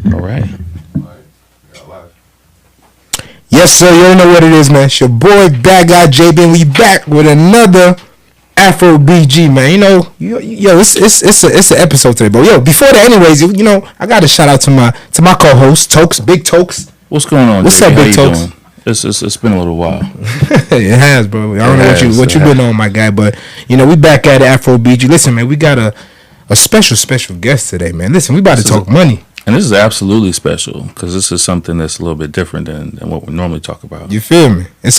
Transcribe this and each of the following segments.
All right. Yes, sir. You don't know what it is, man. It's your boy, Bad Guy JB, and we back with another AfroBG, man. It's an episode today, but before that, anyways, I got to shout out to my co-host Tokes, Big Tokes. What's going on? What's up, Big Tokes? It's been a little while. It has, bro. I don't know what you been on, my guy, but we back at AfroBG. Listen, man, we got a special guest today, man. Listen, we about to talk money. And this is absolutely special because this is something that's a little bit different than what we normally talk about. You feel me? It's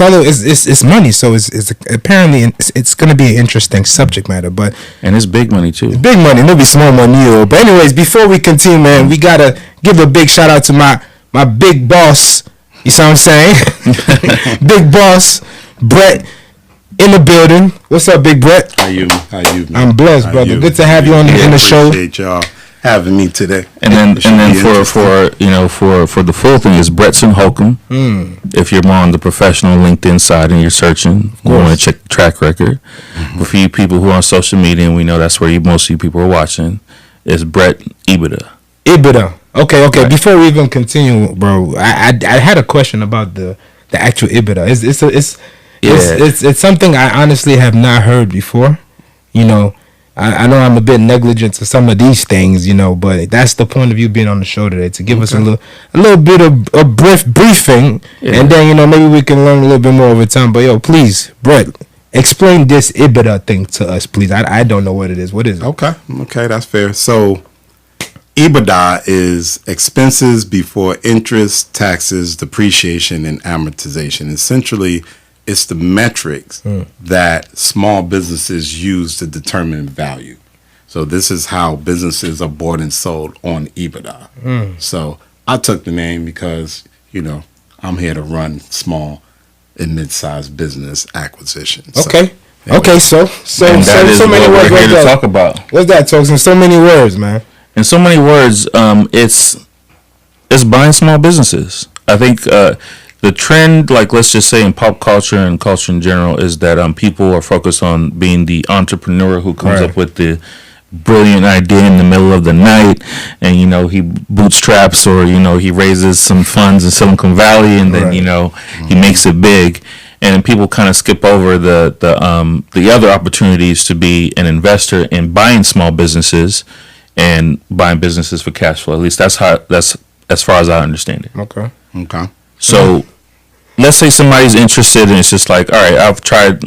money, so it's apparently it's going to be an interesting subject matter, and it's big money too. It's big money, no be small money. But anyways, before we continue, man, we gotta give a big shout out to my big boss. You see what I'm saying? Big boss, Brett, in the building. What's up, Big Brett? How you? Man? I'm blessed, brother. Good to have you in the show. Appreciate y'all having me today. And then for the full thing is Brettson Holcomb. If you're more on the professional LinkedIn side and you're searching, you want to check the track record. For few people who are on social media, and we know that's where most of you people are watching, is Brett EBITDA. Okay. Right. Before we even continue, bro, I had a question about the actual EBITDA. It's something I honestly have not heard before. I know I'm a bit negligent to some of these things, but that's the point of you being on the show today, to give us a little bit of a briefing, and then maybe we can learn a little bit more over time. But please, Brett, explain this EBITDA thing to us, please. I don't know what it is. What is it? Okay, that's fair. So EBITDA is expenses before interest, taxes, depreciation, and amortization. Essentially, it's the metrics that small businesses use to determine value. So this is how businesses are bought and sold on EBITDA. So I took the name because, I'm here to run small and mid-sized business acquisitions. Okay. So many words. We're here to talk about. What's that, Tokes? In so many words, man. In so many words, it's buying small businesses. I think the trend, like let's just say in pop culture and culture in general, is that people are focused on being the entrepreneur who comes up with the brilliant idea in the middle of the night, and he bootstraps or he raises some funds in Silicon Valley, and then he makes it big, and people kind of skip over the other opportunities to be an investor in buying small businesses and buying businesses for cash flow. At least that's as far as I understand it. Okay. So let's say somebody's interested and it's just like, all right, I've tried.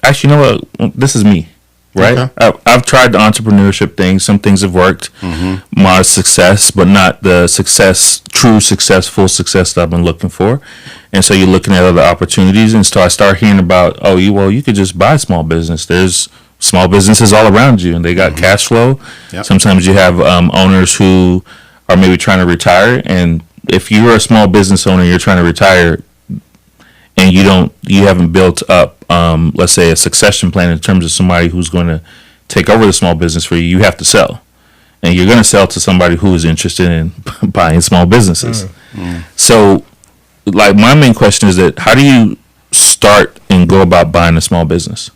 Actually, you know what? This is me, right? Okay. I've tried the entrepreneurship thing. Some things have worked, modest success, but not the true success, full success that I've been looking for. And so you're looking at other opportunities, and so I start hearing about, you could just buy small business. There's small businesses all around you, and they got cash flow. Yep. Sometimes you have owners who are maybe trying to retire, and if you're a small business owner, you're trying to retire, and you haven't built up, let's say, a succession plan in terms of somebody who's going to take over the small business for you. You have to sell, and you're going to sell to somebody who is interested in buying small businesses. So, like, my main question is that how do you start and go about buying a small business?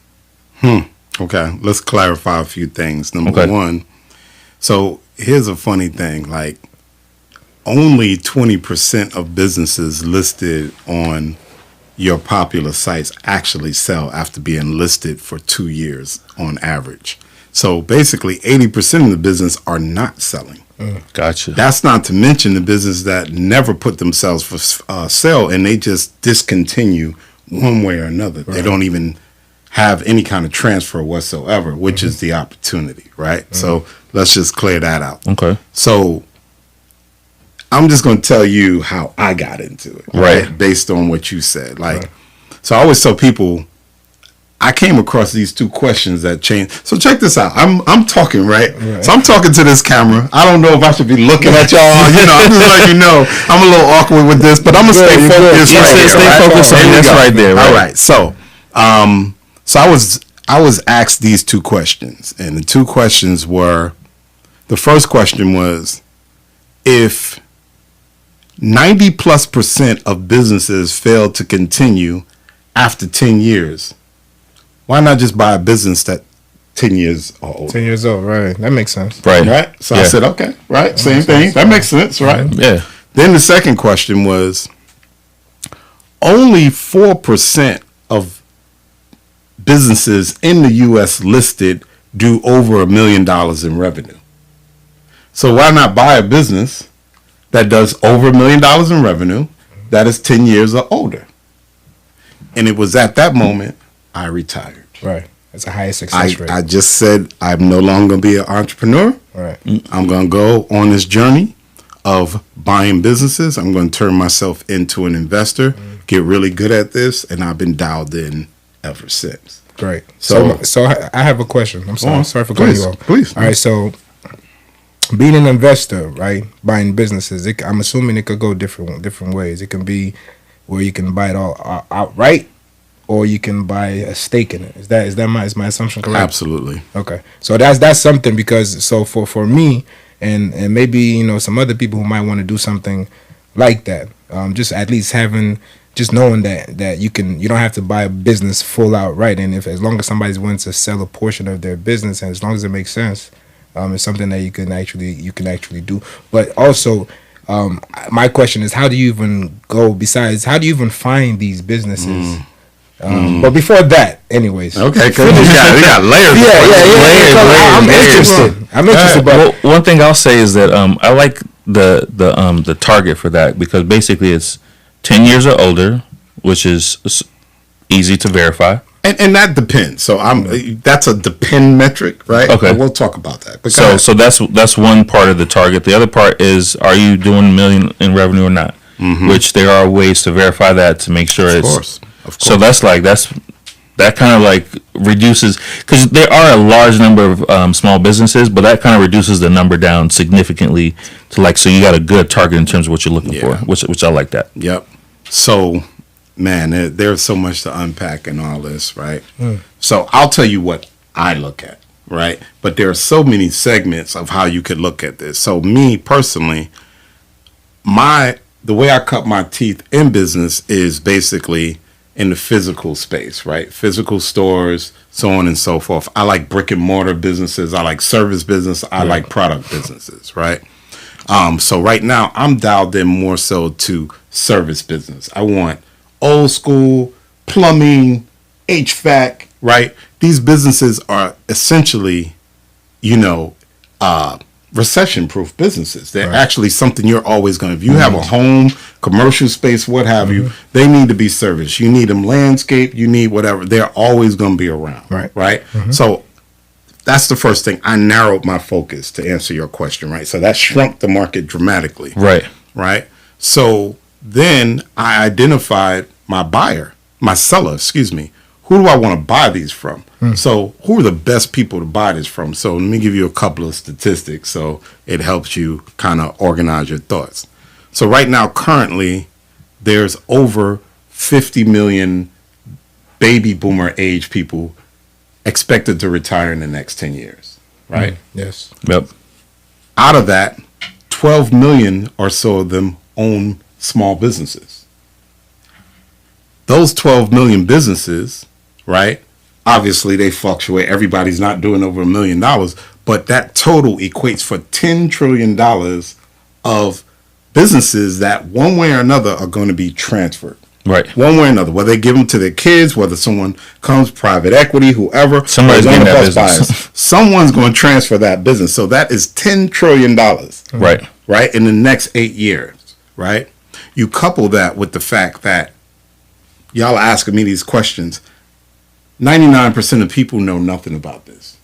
Okay, let's clarify a few things. Number one, so here's a funny thing, like, only 20% of businesses listed on your popular sites actually sell after being listed for 2 years on average. So basically 80% of the business are not selling. Gotcha. That's not to mention the business that never put themselves for sale, and they just discontinue one way or another. Right. They don't even have any kind of transfer whatsoever, which is the opportunity, right? So let's just clear that out. Okay. So I'm just going to tell you how I got into it, right? Based on what you said. So I always tell people, I came across these two questions that changed. So check this out. I'm talking, right? So I'm talking to this camera. I don't know if I should be looking at y'all. I'm just letting you know. I'm a little awkward with this, but I'm going to stay focused right here. Stay focused on this right there. All right. So, I was asked these two questions, and the two questions were, the first question was, if 90+% of businesses fail to continue after 10 years, why not just buy a business that 10 years or older. 10 years old, right? That makes sense. Right. So I said, okay, right, same thing. That makes sense, right? Yeah. Then the second question was, only 4% of businesses in the U.S. listed do over $1 million in revenue. So why not buy a business that does over $1 million in revenue that is 10 years or older? And it was at that moment I retired. Right. That's a high success rate. I just said I'm no longer going to be an entrepreneur. Right. I'm going to go on this journey of buying businesses. I'm going to turn myself into an investor, get really good at this, and I've been dialed in ever since. Great. So I have a question. I'm sorry for cutting you off. Please. All right. So being an investor, right, buying businesses, I'm assuming it could go different ways. It can be where you can buy it all outright, or you can buy a stake in it. Is my assumption correct? Absolutely. Okay. So that's something, because for me and maybe some other people who might want to do something like that, just at least knowing that you don't have to buy a business full outright, and as long as somebody's willing to sell a portion of their business, and as long as it makes sense, it's something that you can actually do. But also, my question is, how do you even find these businesses? But before that, anyways. Okay, because we got layers. I'm interested. But one thing I'll say is that I like the target for that, because basically it's 10 years or older, which is easy to verify. And that depends. So that's a depend metric, right? Okay, we'll talk about that. But so that's one part of the target. The other part is, are you doing $1 million in revenue or not? Which there are ways to verify that, to make sure of course. So that kind of like reduces, because there are a large number of small businesses, but that kind of reduces the number down significantly to so you got a good target in terms of what you're looking for, which I like that. Yep. So, man, there's so much to unpack in all this, right? So I'll tell you what I look at, right? But there are so many segments of how you could look at this. So me personally, the way I cut my teeth in business is basically in the physical space, right? Physical stores, so on and so forth. I like brick and mortar businesses. I like service business. I like product businesses, right? So right now I'm dialed in more so to service business. I want old school plumbing, HVAC, right? These businesses are essentially, recession-proof businesses. They're actually something you're always going to, if you have a home, commercial space, what have you, they need to be serviced. You need them landscaped, you need whatever. They're always going to be around, right? So that's the first thing. I narrowed my focus to answer your question, right? So that shrunk the market dramatically. Right? So then I identified my seller, who do I want to buy these from? So who are the best people to buy this from? So let me give you a couple of statistics so it helps you kind of organize your thoughts. So right now, currently, there's over 50 million baby boomer age people expected to retire in the next 10 years, right? Yes. Yep. Out of that, 12 million or so of them own small businesses. Those 12 million businesses, right? Obviously, they fluctuate. Everybody's not doing over $1 million, but that total equates for $10 trillion of businesses that one way or another are going to be transferred. Right. One way or another, whether they give them to their kids, whether someone comes, private equity, whoever, somebody's getting that business. Someone's going to transfer that business. So that is $10 trillion. Right. In the next 8 years. Right. You couple that with the fact that y'all are asking me these questions. 99% of people know nothing about this,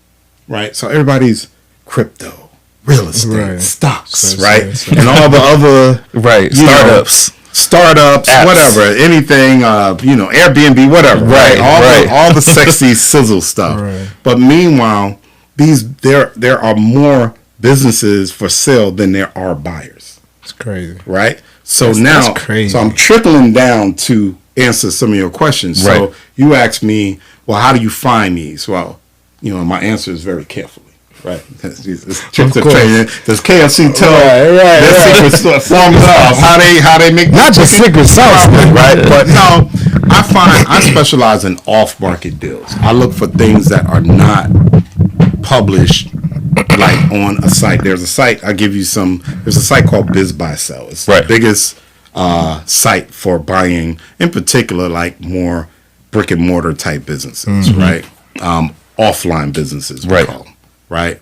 right? So everybody's crypto, real estate, stocks, and all the other startups, apps. Whatever, anything, Airbnb, whatever, all the sexy sizzle stuff. Right. But meanwhile, there are more businesses for sale than there are buyers. It's crazy, right? So that's crazy. So I'm trickling down to answer some of your questions. So you asked me, well, how do you find these? Well, my answer is very carefully, right? Does KFC tell their secret formula of how they make not the secret sauce, right? But no, I specialize in off-market deals. I look for things that are not published like on a site. There's a site, I'll give you some, there's a site called Biz Buy Sell. It's the biggest site for buying, in particular, like more brick and mortar type businesses, right? Offline businesses, we call them, right?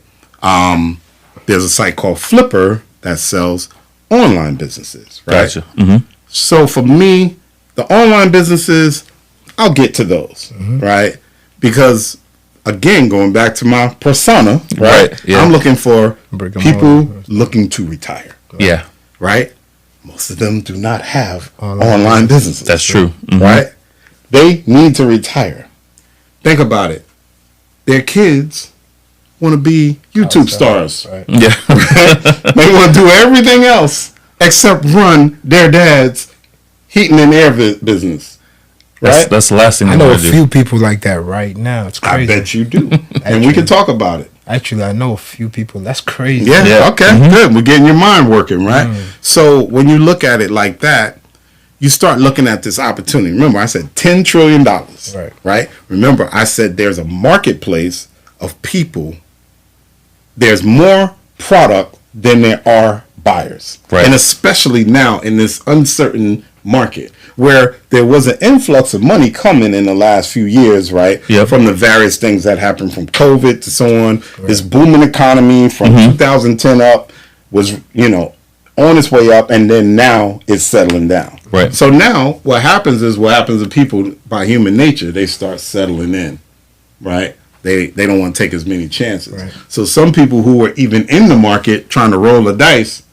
There's a site called Flipper that sells online businesses, right? Gotcha. So for me, the online businesses, I'll get to those, right? Because again, going back to my persona, right? Yeah. I'm looking for people looking to retire. Yeah. Right? Most of them do not have online businesses. That's true. Right? They need to retire. Think about it. Their kids want to be YouTube stars. Right? Yeah. Right? They want to do everything else except run their dad's heating and air business. Right? That's the last thing I know a few people like that right now. It's crazy. I bet you do. And we can talk about it. Actually, I know a few people. That's crazy. Yeah. Okay. Good. We're getting your mind working, right? So when you look at it like that, you start looking at this opportunity. Remember, I said $10 trillion. Right? Remember, I said there's a marketplace of people. There's more product than there are buyers. Right. And especially now in this uncertain market where there was an influx of money coming in the last few years, right? Yep. From the various things that happened from COVID to so on. Right. This booming economy from 2010 up was, on its way up, and then now it's settling down. Right. So now what happens to people by human nature, they start settling in, right? They don't want to take as many chances. Right. So some people who were even in the market trying to roll the dice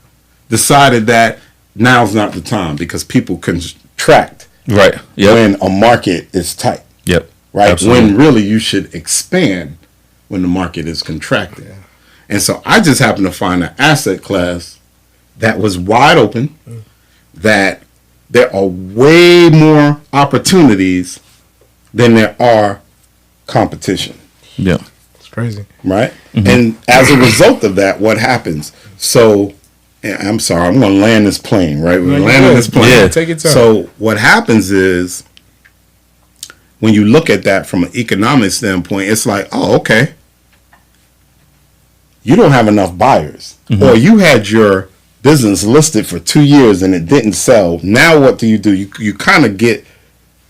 decided that now's not the time because people contract when a market is tight. Yep. Right? Absolutely. When really you should expand when the market is contracting. Yeah. And so I just happened to find an asset class that was wide open, that there are way more opportunities than there are competition. Yeah. It's crazy. Right? And as a result of that, what happens? So I'm sorry, I'm going to land this plane, right? We're landing this plane. Yeah, take it time. So what happens is when you look at that from an economic standpoint, it's like, oh, okay. You don't have enough buyers. Or you had your business listed for 2 years and it didn't sell. Now what do? You kind of get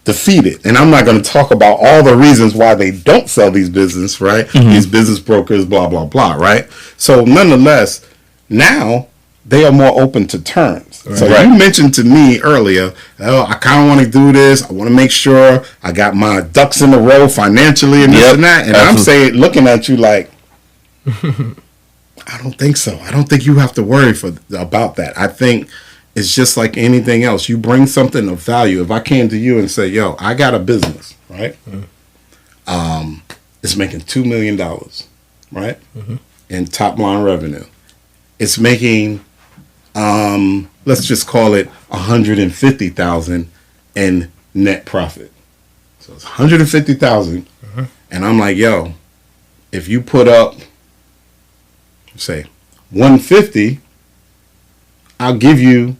defeated. And I'm not going to talk about all the reasons why they don't sell these businesses, right? These business brokers, blah, blah, blah, right? So nonetheless, now they are more open to terms. Right. So you mentioned to me earlier, oh, I kind of want to do this. I want to make sure I got my ducks in a row financially and this and that. And I'm saying, looking at you like, I don't think so. I don't think you have to worry about that. I think it's just like anything else. You bring something of value. If I came to you and say, yo, I got a business, right? It's making $2 million, right? In top line revenue. It's making, let's just call it $150,000 in net profit. So it's $150,000. And I'm like, yo, if you put up, say, 150, I'll give you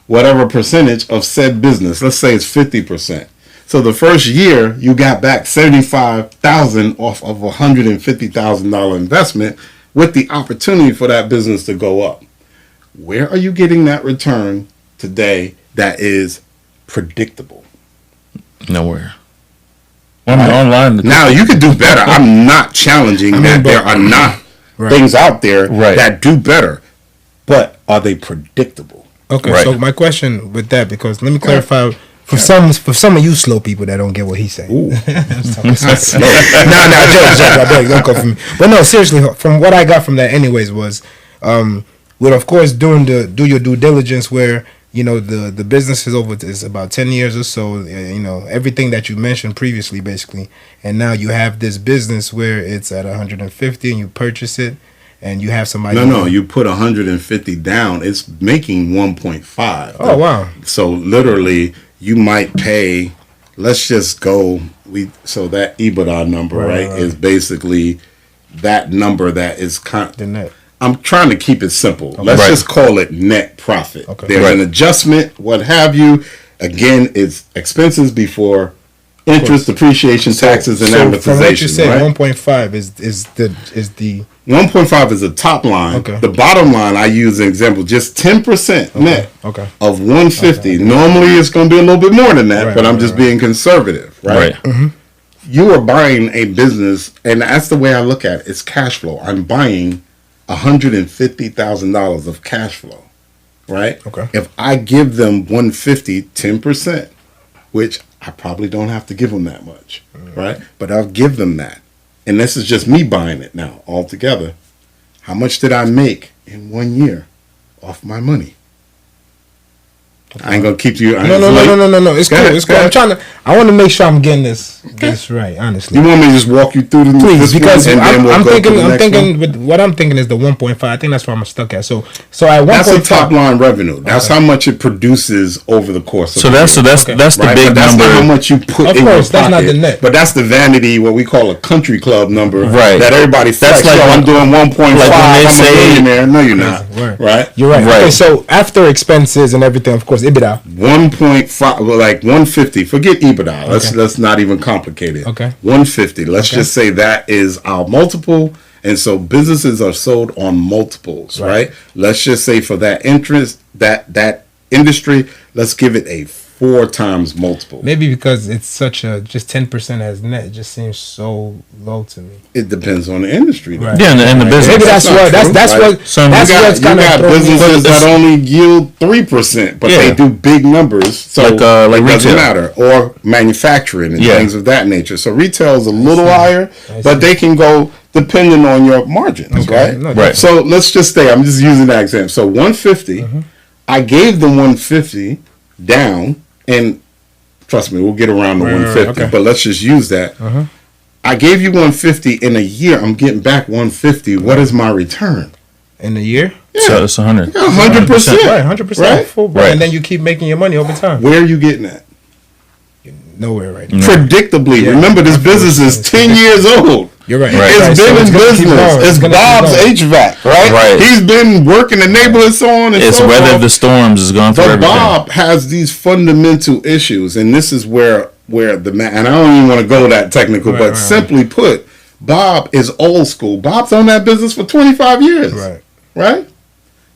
whatever percentage of said business. Let's say it's 50%. So the first year you got back $75,000 off of a $150,000 investment with the opportunity for that business to go up. Where are you getting that return today that is predictable? Nowhere. Online. Now you could do better. I'm not challenging that there are not things out there that do better, but are they predictable? Okay, so my question with that, because let me clarify for some of you slow people that don't get what he's saying. No, don't go for me. But no, seriously, from what I got from that, anyways, was with of course do your due diligence where the business is about 10 years or so. Everything that you mentioned previously, basically, and now you have this business where it's at 150 and you purchase it. And you have somebody. No, you put 150 down. It's making 1.5. Oh wow! So literally, you might pay. Let's just go. So that EBITDA number, right, is basically that number that is the net. I'm trying to keep it simple. Okay. Let's just call it net profit. Okay. There's an adjustment, what have you. Again, it's expenses before interest, depreciation, taxes, and amortization. From what you said, right? 1.5 is the 1.5 is the top line. Okay. The bottom line, I use an example, just 10% net of 150. Okay. Normally, it's going to be a little bit more than that, but I'm just being conservative, right? Mm-hmm. You are buying a business, and that's the way I look at it. It's cash flow. I'm buying $150,000 of cash flow, right? Okay. If I give them 150, 10%, which I probably don't have to give them that much, right? But I'll give them that. And this is just me buying it now altogether. How much did I make in 1 year off my money? I ain't gonna keep you. No. It's cool. It's cool. I want to make sure I'm getting this right. Honestly, you want me to just walk you through please, because I'm thinking. With what I'm thinking is the 1.5. I think that's where I'm stuck at. So at 1.5, that's the top line revenue. That's how much it produces over the course of. So that's the big that's number. Not how much you put. Of course, that's not the net. But that's the vanity, what we call a country club number. Right. That everybody. That's like I'm doing 1.5. I'm a millionaire. No, you're not. Right. You're right. Okay. So after expenses and everything, of course, EBITDA 1.5, like 150. Forget EBITDA. Let's not even complicate it. Okay. 150. Let's just say that is our multiple, and so businesses are sold on multiples, right? Let's just say for that interest, that industry, let's give it a 4 times multiple. Maybe because it's such a just 10% as net, it just seems so low to me. It depends on the industry, though. Right. Yeah, and the business. Maybe that's what's kind of businesses that only yield 3%, but they do big numbers, so like it doesn't matter. Or manufacturing and things of that nature. So retail is a little higher, but they can go depending on your margins, right? Right. So let's just say I'm just using that example. So 150, I gave them 150 down. And trust me, we'll get around the 150, but let's just use that. I gave you 150 in a year. I'm getting back 150. What is my return? In a year? Yeah. So it's 100. 100%. Right, 100%. Right? Full, right. And then you keep making your money over time. Where are you getting at? Nowhere right now. Predictably. Yeah. Remember, this business is 10 years old. You're right. It's been in business. It's Bob's HVAC, right? He's been working the neighborhood, so on and so forth. It's weathered the storms. It's gone through everything. Bob has these fundamental issues, and this is where the man, and I don't even want to go that technical, but simply put, Bob is old school. Bob's on that business for 25 years. Right?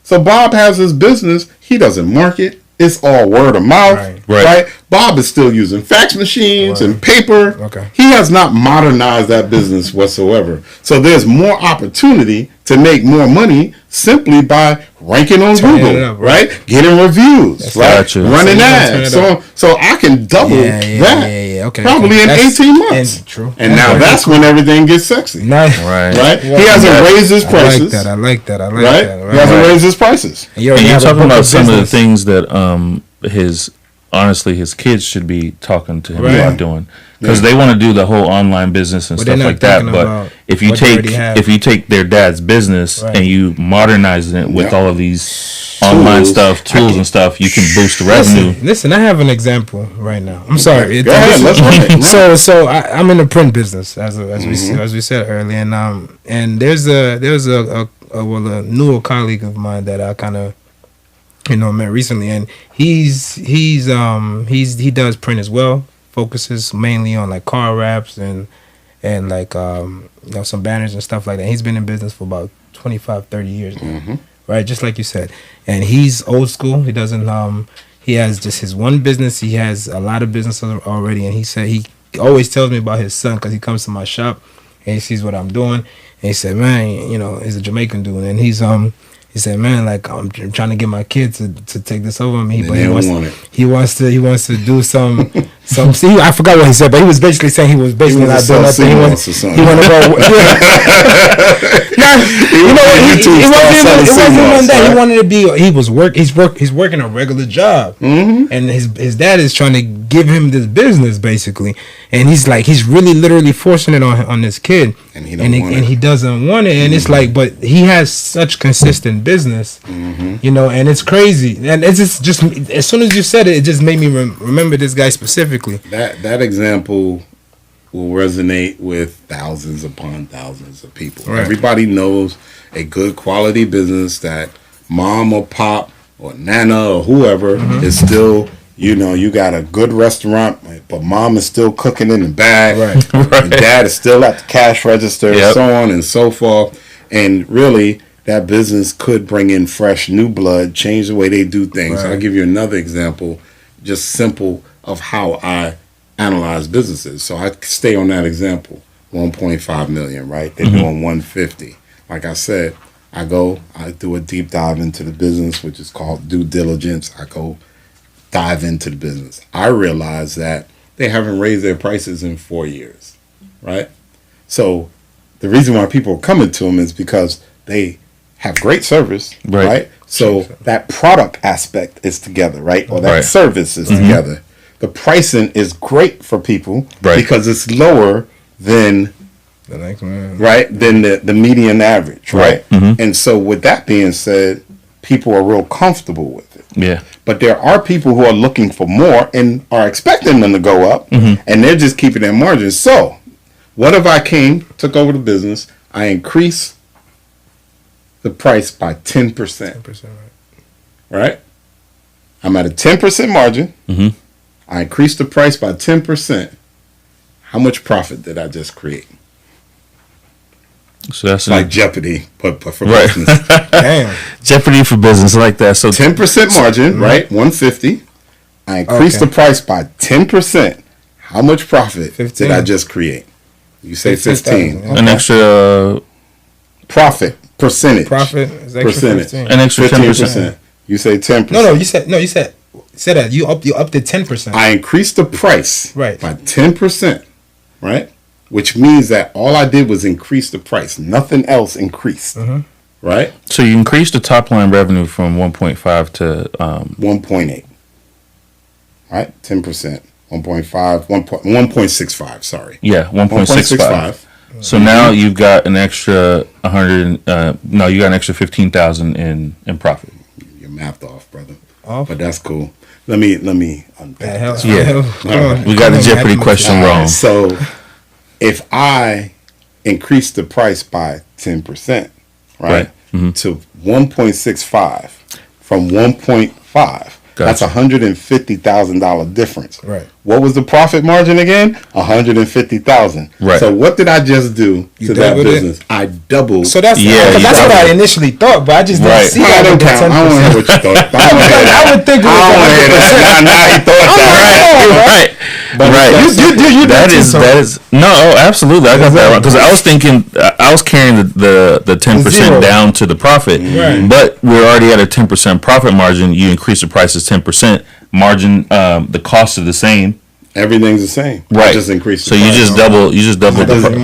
So Bob has his business. He doesn't market. It's all word of mouth, right? Bob is still using fax machines and paper. He has not modernized that business whatsoever. So there's more opportunity to make more money simply by ranking on Google, right? Getting reviews, running ads. So I can double that probably in 18 months. And now that's when everything gets sexy. Right? He hasn't raised his prices. I like that. He hasn't raised his prices. And you're talking about some of the things that his kids should be talking to him about doing, because they want to do the whole online business and stuff like that. But if you take their dad's business and you modernize it with all of these online tools and stuff, you can boost the revenue. Listen, I have an example right now. I'm sorry. Go ahead, let's run it. So I'm in the print business as we said earlier, and there's a newer colleague of mine that I kind of met recently, and he does print as well. Focuses mainly on like car wraps and like some banners and stuff like that. He's been in business for about 25-30 years now, right? Just like you said, and he's old school. He doesn't he has just his one business. He has a lot of business already, and he said he always tells me about his son because he comes to my shop and he sees what I'm doing, and he said, man, he's a Jamaican dude, and he said, man, like I'm trying to get my kids to take this over me, but he wants to do some. See, I forgot what he said, but he was basically saying he was not doing nothing. He want to go. It wasn't even that. He wanted to be. He's working a regular job, and his dad is trying to give him this business basically, and he's really literally forcing it on this kid, and he doesn't want it, and it's like, but he has such consistent business, and it's crazy, and it's just as soon as you said it just made me remember this guy specifically. That example will resonate with thousands upon thousands of people. Everybody knows a good quality business that mom or pop or nana or whoever is still You know, you got a good restaurant, but mom is still cooking in the back. Right. And dad is still at the cash register, so on and so forth. And really, that business could bring in fresh new blood, change the way they do things. Right. I'll give you another example, just simple, of how I analyze businesses. So I stay on that example, 1.5 million, right? They're doing 150. Like I said, I do a deep dive into the business, which is called due diligence. I go dive into the business. I realize that they haven't raised their prices in 4 years, right? So the reason why people are coming to them is because they have great service, right? So that product aspect is together, right? Or that service is together. The pricing is great for people because it's lower than the next one, right? Than the median average, right? And so with that being said, people are real comfortable with it. Yeah. But there are people who are looking for more and are expecting them to go up, and they're just keeping their margins. So what if I took over the business, I increased the price by 10%. 10%, right? I'm at a 10% margin. I increased the price by 10%. How much profit did I just create? So that's like Jeopardy, but for business. Damn. Jeopardy for business, like that. So 10% margin, right? 150. I increased the price by 10%. How much profit 15. Did I just create? You say 15. Okay. An extra profit percentage. Profit is extra percentage. 15. An extra 10%. You say 10%. No. You said that you upped to 10%. I increased the price by 10%, right? Which means that all I did was increase the price. Nothing else increased, right? So you increased the top line revenue from 1.5 to 1.8, right? 10%, 1.5, 1.65. Sorry. Yeah, 1.65. So now you've got an extra 100. No, you got an extra 15,000 in profit. You're math off, brother. But that's cool. Let me unpack this. We got the Jeopardy question wrong. So if I increase the price by 10%, right, to 1.65 from 1.5, that's $150,000 difference. Right. What was the profit margin again? $150,000. Right. So what did I just do to that business? I doubled. So that's that's what I initially thought, but I just didn't see that. I don't want to hear what you thought. I would think it was 100%. Now he thought that. Right. You that is no, absolutely. I got that wrong because I was thinking I was carrying the 10% down to the profit, but we're already at a 10% profit margin. You increase the prices 10%. Margin, the cost is the same. Everything's the same. Right. Just increase. So you just doubled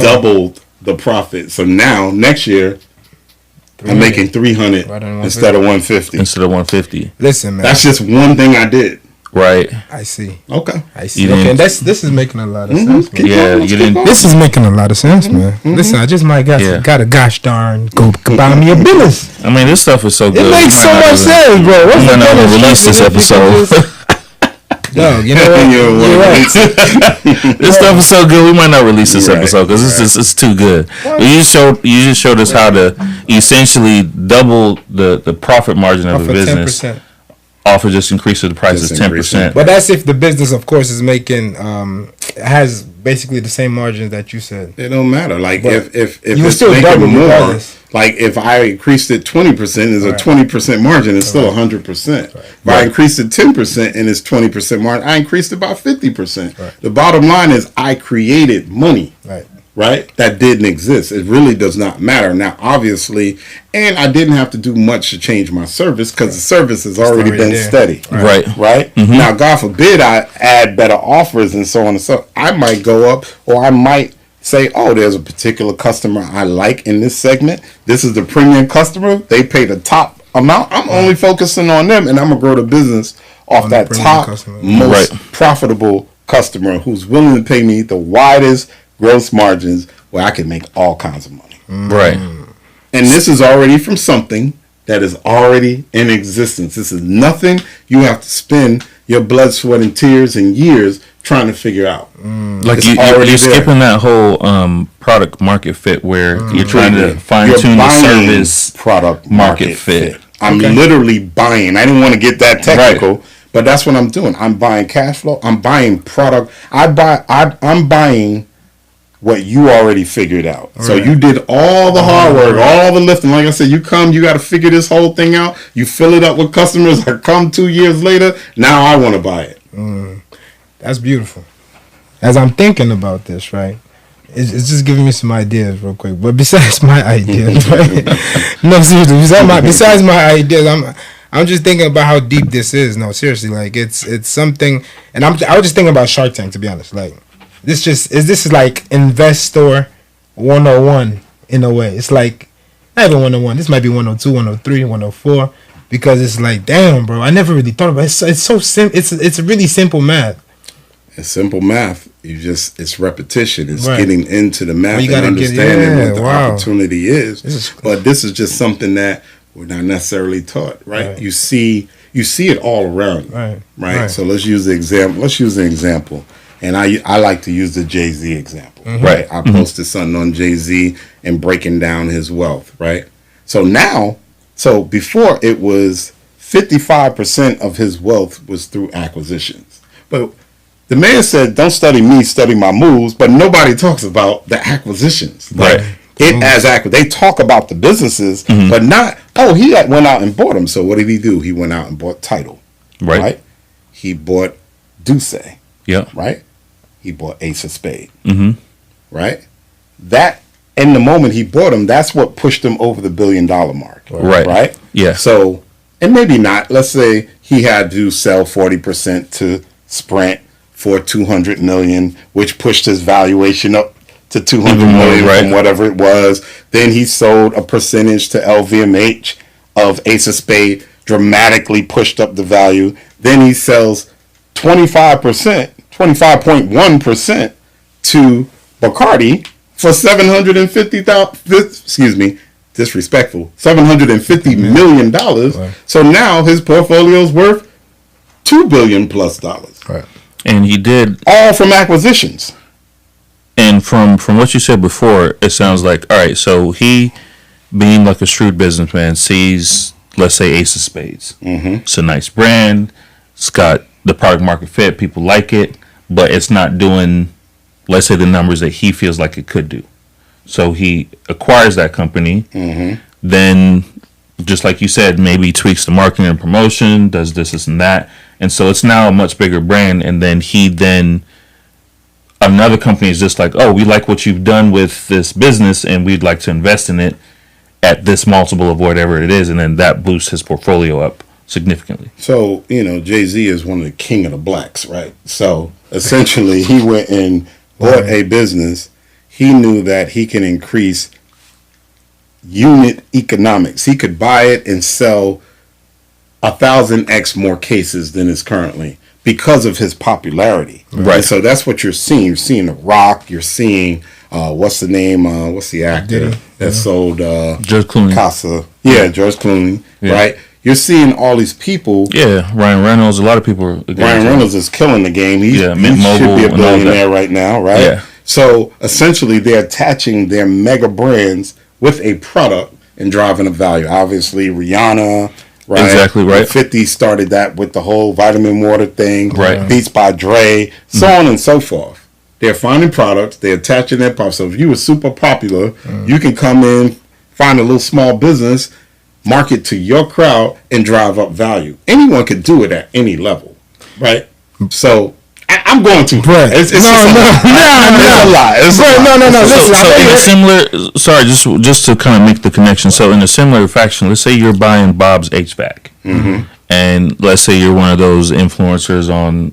doubled the profit. So now next year, I'm making 300 instead of 150. Listen, man. That's just one thing I did. Right. I see. Okay. I see. Okay. This is making a lot of sense. Man. Yeah. You didn't. This is making a lot of sense, man. Listen, I just might got to gosh darn go buy me a business. I mean, this stuff is so good. It makes so much sense, bro. What's the gonna release this episode? No, you know what? You're right. This stuff is so good. We might not release this episode because it's too good. But you just showed us how to essentially double the profit margin of the business. 10%. Off of just increasing the prices 10%. But that's if the business, of course, is making has basically the same margins that you said. It don't matter. Like if you it's still making more, like if I increased it 20%, it's a 20% margin. It's still 100%. If I increased it 10% and it's 20% margin, I increased it by 50%. Right. The bottom line is I created money. Right. That didn't exist. It really does not matter. Now, obviously, and I didn't have to do much to change my service because the service has already been steady. Right. Mm-hmm. Now, God forbid I add better offers and so on and so. I might go up, or I might say, oh, there's a particular customer I like in this segment. This is the premium customer. They pay the top amount. I'm only focusing on them, and I'm going to grow the business off that top, most profitable customer who's willing to pay me the widest gross margins where I can make all kinds of money. Right. And this is already from something that is already in existence. This is nothing you have to spend your blood, sweat, and tears and years trying to figure out. Like you're skipping that whole product market fit where you're trying to fine tune the service product market fit. I'm Okay. literally buying. I didn't want to get that technical, But that's what I'm doing. I'm buying cash flow. I'm buying product. I'm buying what you already figured out. Right. So you did all the hard work, all the lifting. Like I said, you got to figure this whole thing out. You fill it up with customers. I come 2 years later. Now I want to buy it. That's beautiful. As I'm thinking about this, right? It's just giving me some ideas real quick. But besides my ideas, right? No, seriously. Besides my ideas, I'm just thinking about how deep this is. No, seriously. Like it's something. And I was just thinking about Shark Tank, to be honest. Like this is like investor 101 in a way. It's like not even 101. This might be 102, 103, 104. Because it's like, damn, bro. I never really thought about it. It's so simple. It's really simple math. It's simple math. It's repetition. It's getting into the math and understanding what the opportunity is. But this is just something that we're not necessarily taught, right? You see it all around, right? So let's use the example. And I like to use the Jay-Z example, right? I posted something on Jay-Z and breaking down his wealth, right? So before it was 55% of his wealth was through acquisitions. But the man said, don't study me, study my moves, but nobody talks about the acquisitions. Right. They talk about the businesses, but not, he went out and bought them. So what did he do? He went out and bought Tidal. Right. He bought Duce. Yeah. Right. He bought Ace of Spade. Right. That, in the moment he bought them, that's what pushed him over the $1 billion mark. Right. Yeah. So, and maybe not, let's say he had to sell 40% to Sprint for $200 million, which pushed his valuation up to $200 million from whatever it was. Then he sold a percentage to LVMH of Ace of Spade, dramatically pushed up the value. Then he sells 25.1% to Bacardi for $750 million. So now his portfolio is worth $2 billion plus. Right. And he did all from acquisitions. And from what you said before, it sounds like, all right, so he, being like a shrewd businessman, sees, let's say, Ace of Spades. It's a nice brand. It's got the product market fit. People like it, but it's not doing, let's say, the numbers that he feels like it could do. So he acquires that company. Then, just like you said, maybe tweaks the marketing and promotion, does this and that. And so it's now a much bigger brand. And then another company is just like, oh, we like what you've done with this business and we'd like to invest in it at this multiple of whatever it is. And then that boosts his portfolio up significantly. So, Jay-Z is one of the king of the blacks, right? So essentially he went and bought a business. He knew that he can increase unit economics. He could buy it and sell 1,000x more cases than is currently because of his popularity. Right. And so that's what you're seeing. You're seeing The Rock. You're seeing what's the name? What's the actor that sold George Clooney. Casa? Yeah, George Clooney. Yeah. Right. You're seeing all these people. Yeah, Ryan Reynolds. A lot of people. Ryan Reynolds is killing the game. He should be a billionaire right now, right? Yeah. So essentially, they're attaching their mega brands with a product and driving a value. Obviously, Rihanna. Right. Exactly right. 50 started that with the whole vitamin water thing. Right. Beats by Dre, so on and so forth. They're finding products. They're attaching their products. So if you were super popular, you can come in, find a little small business, market to your crowd, and drive up value. Anyone could do it at any level, right? So I'm going to. Right. It's a lot. Just to kind of make the connection. So in a similar fashion, let's say you're buying Bob's HVAC, and let's say you're one of those influencers on,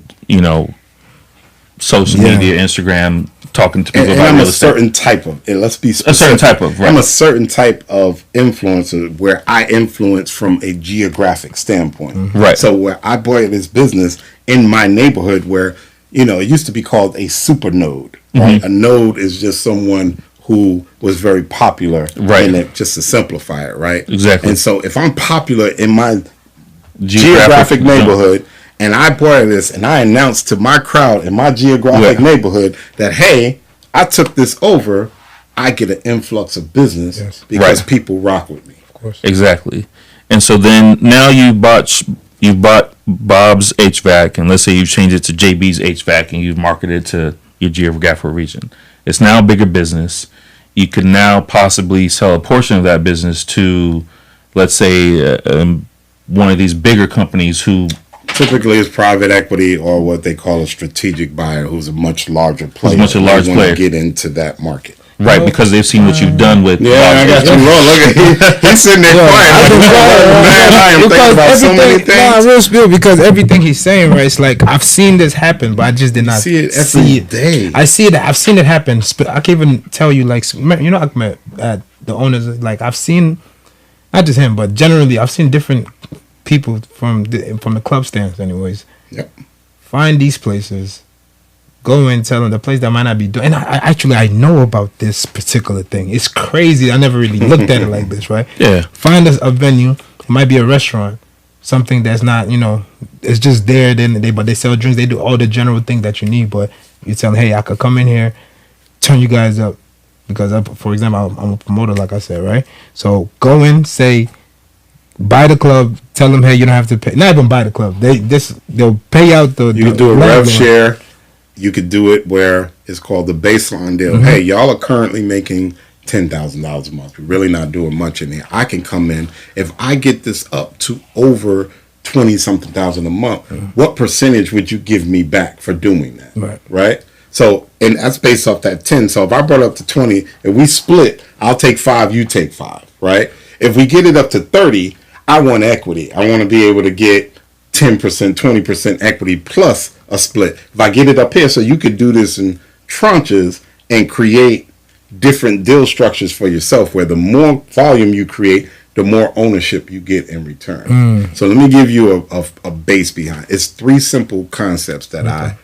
social media, Instagram, talking to people about I'm real a estate. certain type of, and let's be specific. A certain type of, right. I'm a certain type of influencer where I influence from a geographic standpoint. Right. So where I bought this business in my neighborhood where, it used to be called a super node, right? A node is just someone who was very popular, right? In it, just to simplify it, right? Exactly. And so if I'm popular in my geographic neighborhood, and I bought this and I announced to my crowd in my geographic neighborhood that, hey, I took this over, I get an influx of business because people rock with me. Of course. Exactly. And so then now you bought You bought Bob's HVAC, and let's say you've changed it to JB's HVAC, and you've marketed it to your geographical region. It's now a bigger business. You could now possibly sell a portion of that business to, let's say, one of these bigger companies who typically is private equity or what they call a strategic buyer, who's a much larger player. Who's a large player. Get into that market. Right, because they've seen what you've done with. Yeah, I got you wrong. Look at he's sitting there quiet. Man, I am thinking about so many things. Nah, real spill, because everything he's saying, right? It's like I've seen this happen, but I just did not see it every day. I see it. I've seen it happen. I can't even tell you, like, you know, Ahmed, the owners. Like, I've seen, not just him, but generally, I've seen different people from the club stands, anyways. Yep. Find these places. Go and tell them the place that might not be doing. And I know about this particular thing. It's crazy. I never really looked at it like this, right? Yeah. Find us a venue. It might be a restaurant, something that's not, you know, it's just there. But they sell drinks. They do all the general things that you need. But you tell them, hey, I could come in here, turn you guys up, because for example, I'm a promoter, like I said, right? So go in, say, buy the club. Tell them, hey, you don't have to pay. Not even buy the club. They'll pay out the. You can do a rev share. You could do it where it's called the baseline deal. Mm-hmm. Hey, y'all are currently making $10,000 a month. We're really not doing much in here. I can come in. If I get this up to over 20-something thousand a month, what percentage would you give me back for doing that? Right? So, and that's based off that 10. So if I brought it up to 20, if we split, I'll take 5, you take 5, right? If we get it up to 30, I want equity. I want to be able to get 10%, 20% equity plus a split. If I get it up here, so you could do this in tranches and create different deal structures for yourself, where the more volume you create, the more ownership you get in return. So let me give you a base behind. It's 3 simple concepts that I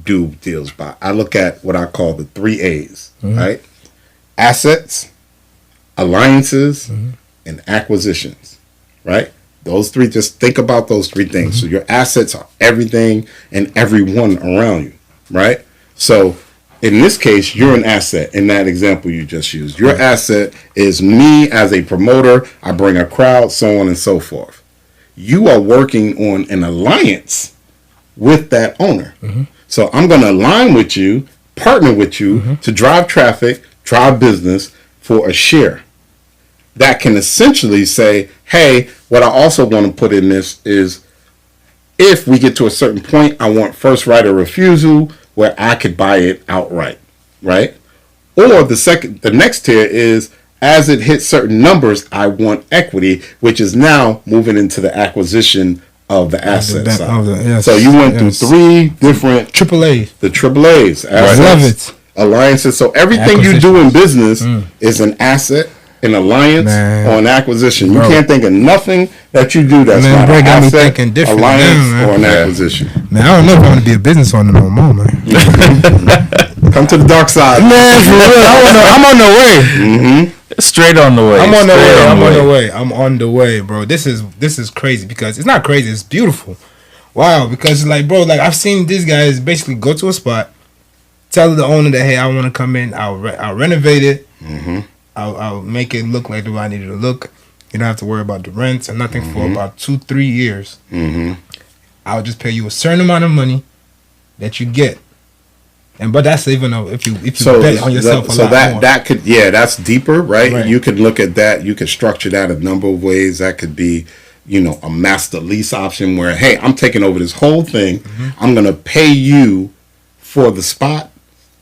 do deals by. I look at what I call the 3 A's, right? Assets, alliances, and acquisitions, right? Those 3, just think about those 3 things. So your assets are everything and everyone around you, right? So in this case, you're an asset in that example you just used. Your asset is me as a promoter. I bring a crowd, so on and so forth. You are working on an alliance with that owner. So I'm going to align with you, partner with you to drive traffic, drive business for a share. That can essentially say, hey, what I also want to put in this is, if we get to a certain point, I want first right of refusal where I could buy it outright, right? Or the next tier is, as it hits certain numbers, I want equity, which is now moving into the acquisition of the asset side. So you went through 3 different AAA. The AAAs, assets, I love it. Alliances. So everything you do in business is an asset, an alliance, or an acquisition. You can't think of nothing that you do that's not an asset, alliance, or an acquisition. Man, I don't know if I want to be a business owner no more, man. Come to the dark side. Man, for real. I'm on the way. Straight on the way. I'm on the way, bro. This is crazy, because it's not crazy. It's beautiful. Wow, because like, bro, like I've seen these guys basically go to a spot, tell the owner that, hey, I want to come in. I'll renovate it. I'll make it look like the way I need it to look. You don't have to worry about the rents and nothing for about 2-3 years. I'll just pay you a certain amount of money that you get. But that's even though if you bet on yourself a lot more. That could, that's deeper, right? You could look at that. You could structure that a number of ways. That could be, a master lease option where, hey, I'm taking over this whole thing. I'm going to pay you for the spot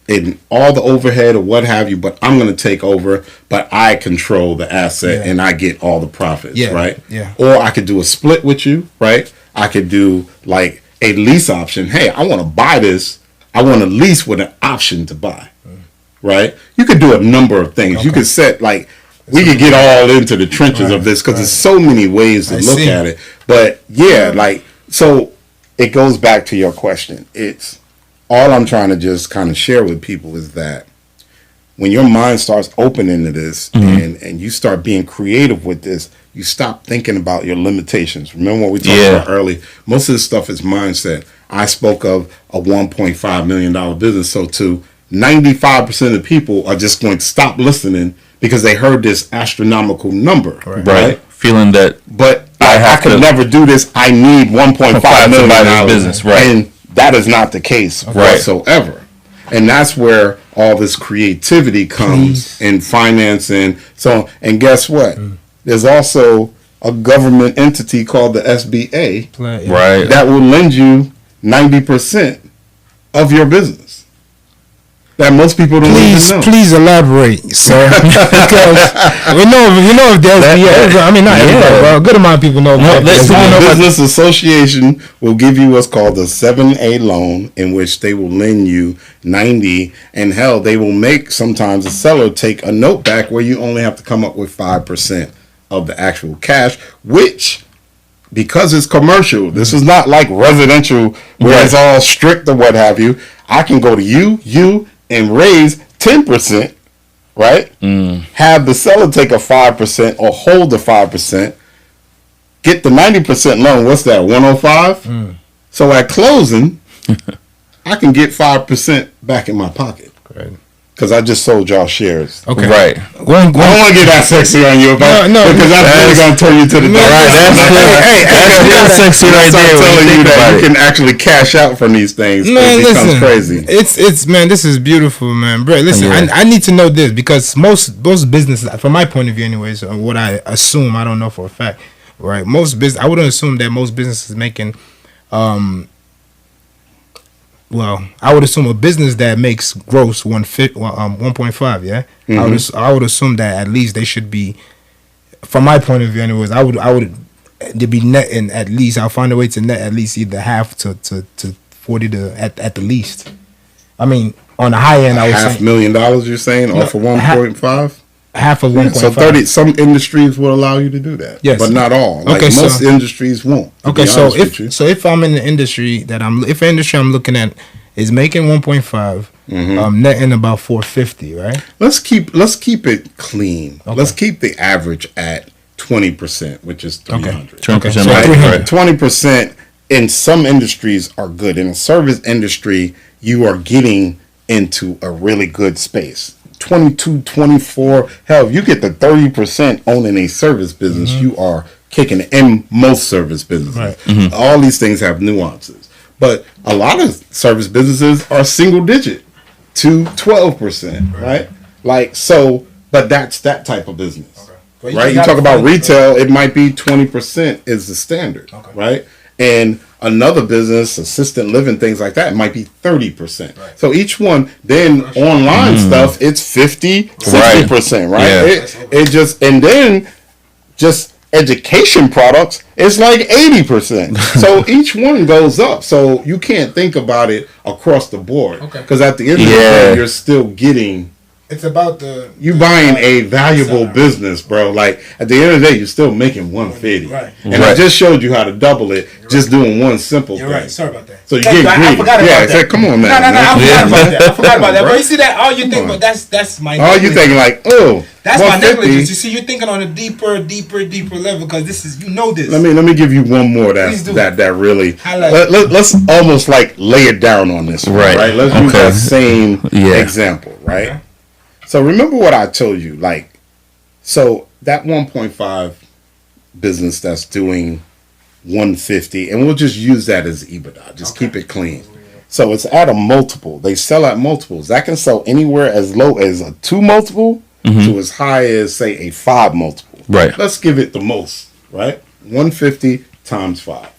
and all the overhead or what have you, but I'm going to take over, but I control the asset and I get all the profits, right? Or I could do a split with you, right? I could do like a lease option. Hey, I want to buy this. I want to lease with an option to buy, right? You could do a number of things. You could set, like, we could get all into the trenches of this, because there's so many ways to look at it. But so it goes back to your question. It's all I'm trying to just kind of share with people is that when your mind starts opening to this and you start being creative with this, you stop thinking about your limitations. Remember what we talked about earlier? Most of this stuff is mindset. I spoke of a $1.5 million business. So to 95% of people are just going to stop listening because they heard this astronomical number, right? Feeling that, but I could never do this. I need 1.5 million dollars business, right? And that is not the case whatsoever. And that's where all this creativity comes in finance and so on. And guess what? There's also a government entity called the SBA, right, that will lend you 90% of your business. That most people don't even know. Please elaborate, sir. Because we know if the SBA. I mean, not everybody, but a good amount of people know. The Business Association will give you what's called a 7A loan, in which they will lend you 90, and hell, they will make sometimes a seller take a note back where you only have to come up with 5% of the actual cash, which, because it's commercial, this is not like residential where it's all strict or what have you. I can go to you, and raise 10%, right? Have the seller take a 5% or hold the 5%, get the 90% loan. What's that, 105? So at closing, I can get 5% back in my pocket. Right. Because I just sold y'all shares. Okay. Right. I don't want to get that sexy on you about because that's really going to turn you to the dark. Right. That's sexy right there. I'm telling you that you can actually cash out from these things. Man, it becomes crazy. It's man, this is beautiful, man. Brett, listen, I need to know this because most businesses, from my point of view anyways, what I assume, I don't know for a fact, right? I wouldn't assume that most businesses making well, I would assume a business that makes gross 1.5, yeah. I would assume that at least they should be, from my point of view, anyways. I would they be netting at least. I'll find a way to net at least either half to 40 to at the least. I mean, on the high end, I would say $500,000. You're saying off of 1.5. Half of 1.5. So 30. Some industries will allow you to do that. Yes, but not all. Like most industries won't. Okay, so if I'm in the industry that I'm looking at is making 1.5, netting about 450, right? Let's keep it clean. Okay. Let's keep the average at 20%, which is 300. 20%, right? 20% in some industries are good. In a service industry, you are getting into a really good space. 22, 24, hell, if you get the 30% owning a service business, you are kicking it in most service businesses. Right. All these things have nuances. But a lot of service businesses are single digit to 12%, right? Like, so, but that's that type of business, right? You talk about retail, it might be 20% is the standard, right? And another business, assistant living, things like that, it might be 30%. Right. So each one, then online stuff, it's 50, 60%, right? Yeah. It just, and then just education products, it's like 80%. So each one goes up. So you can't think about it across the board. Because at the end of the day, you're still getting... It's about you buying a valuable business, bro. Like at the end of the day, you're still making 150. Right. And I just showed you how to double it, just doing one simple thing. Right. Sorry about that. So you get greedy. I forgot about that. Come on, man. No. I forgot about that. But you see that? All you think, but that's my. All you thinking like, oh, that's my negligence. You see, you're thinking on a deeper level because this is this. Let me give you one more that really. Let's almost like lay it down on this one, right? Let's use that same example, right? Okay. So remember what I told you, like, so that 1.5 business that's doing 150, and we'll just use that as EBITDA. Just keep it clean. So it's at a multiple. They sell at multiples. That can sell anywhere as low as a 2 multiple to as high as, say, a 5 multiple. Right. Let's give it the most, right? 150 times 5,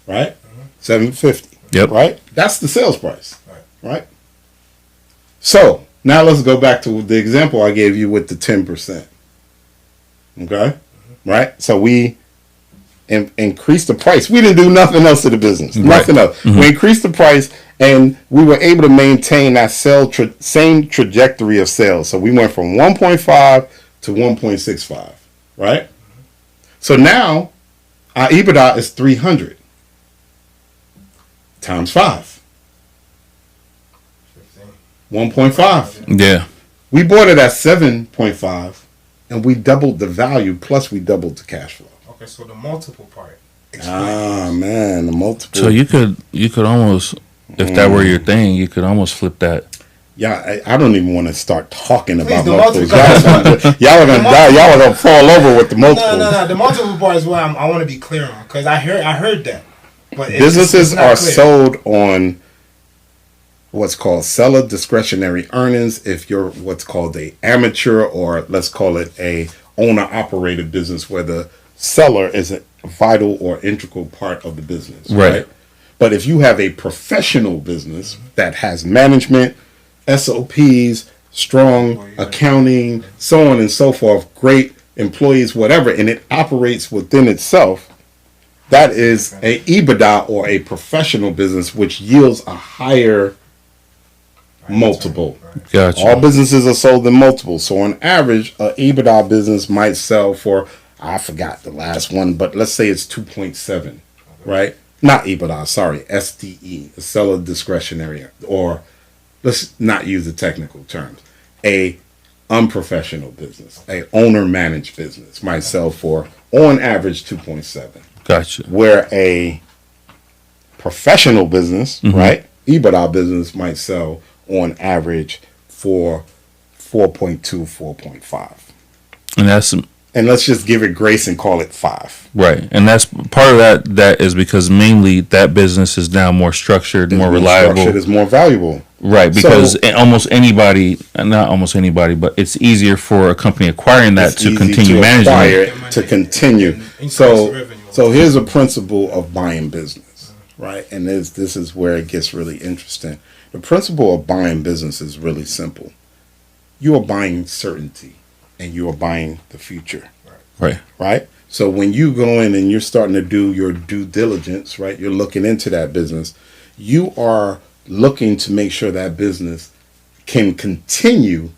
right? 750. Yep. Right? That's the sales price, right? So now let's go back to the example I gave you with the 10%. Okay? Right? So we increased the price. We didn't do nothing else to the business. Nothing else. We increased the price and we were able to maintain that same trajectory of sales. So we went from 1.5 to 1.65. Right? So now our EBITDA is 300 times 5. 1.5. Yeah. We bought it at 7.5 and we doubled the value plus we doubled the cash flow. Okay, so the multiple part. Man, the multiple. So you could almost, if that were your thing, you could almost flip that Yeah, I don't even want to start talking about multiples. Y'all are gonna die. Y'all are gonna fall over with the multiples. No. The multiple part is what I want to be clear on, because I heard that. But businesses are sold on what's called seller discretionary earnings. If you're what's called a amateur, or let's call it a owner operated business, where the seller is a vital or integral part of the business, right? But if you have a professional business that has management, SOPs, strong accounting, so on and so forth, great employees, whatever, and it operates within itself, that is a EBITDA or a professional business, which yields a higher multiple. Gotcha. All businesses are sold in multiples. So on average, a EBITDA business might sell for, I forgot the last one, but let's say it's 2.7, right? Not EBITDA, sorry, SDE, seller discretionary, or let's not use the technical terms. A unprofessional business, a owner managed business might sell for, on average, 2.7. Gotcha. Where a professional business, right, EBITDA business might sell on average for 4.2, 4.5. And let's just give it grace and call it 5. Right. And that's part of that is because mainly that business is now more structured, more reliable. It's more valuable. Right, because almost anybody, not almost anybody, but it's easier for a company acquiring that to continue managing it. To continue. So here's a principle of buying business, right? And this is where it gets really interesting. The principle of buying business is really simple. You are buying certainty, and you are buying the future. Right? So when you go in and you're starting to do your due diligence, right? You're looking into that business. You are looking to make sure that business can continue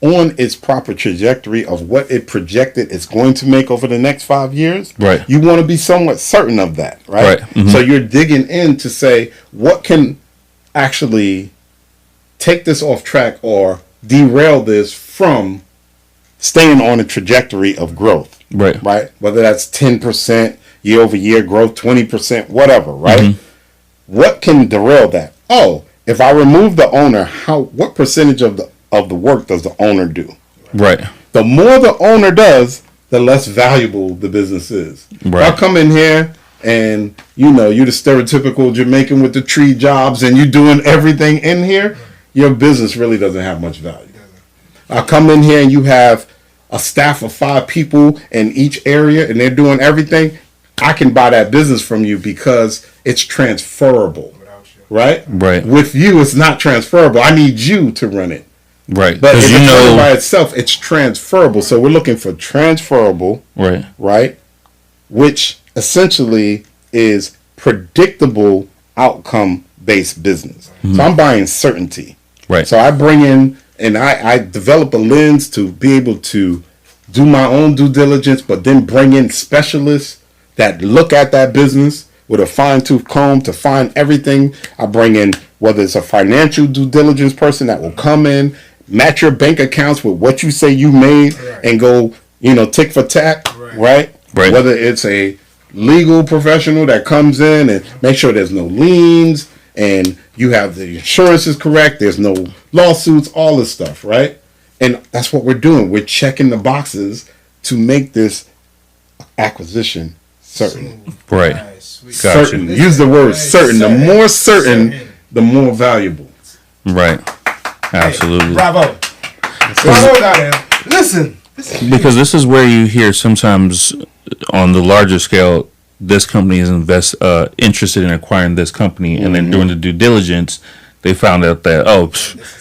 on its proper trajectory of what it projected it's going to make over the next 5 years. Right. You want to be somewhat certain of that, right? So you're digging in to say, what can actually take this off track or derail this from staying on a trajectory of growth. Right. Whether that's 10% year over year growth, 20%, whatever, right? What can derail that? Oh, if I remove the owner, what percentage of the work does the owner do? Right. The more the owner does, the less valuable the business is. Right. I come in here and you're the stereotypical Jamaican with the tree jobs and you're doing everything in here, your business really doesn't have much value. I come in here and you have a staff of 5 people in each area and they're doing everything. I can buy that business from you because it's transferable. Right? With you, it's not transferable. I need you to run it. Right. But if it's running by itself, it's transferable. So we're looking for transferable. Right? Which essentially is predictable outcome-based business. So I'm buying certainty. Right. So I bring in and I develop a lens to be able to do my own due diligence, but then bring in specialists that look at that business with a fine-tooth comb to find everything. I bring in, whether it's a financial due diligence person that will come in, match your bank accounts with what you say you made, and go, tick for tack, right? Whether it's a legal professional that comes in and make sure there's no liens, and you have the insurance is correct, there's no lawsuits, all this stuff, right? And that's what we're doing. We're checking the boxes to make this acquisition certain. Right. Certain. Use the word certain. The more certain, the more valuable. Right. Absolutely. Hey, bravo. Bravo, Daniel. Listen. Because this is where you hear sometimes on the larger scale, this company is interested in acquiring this company, and then doing the due diligence, they found out that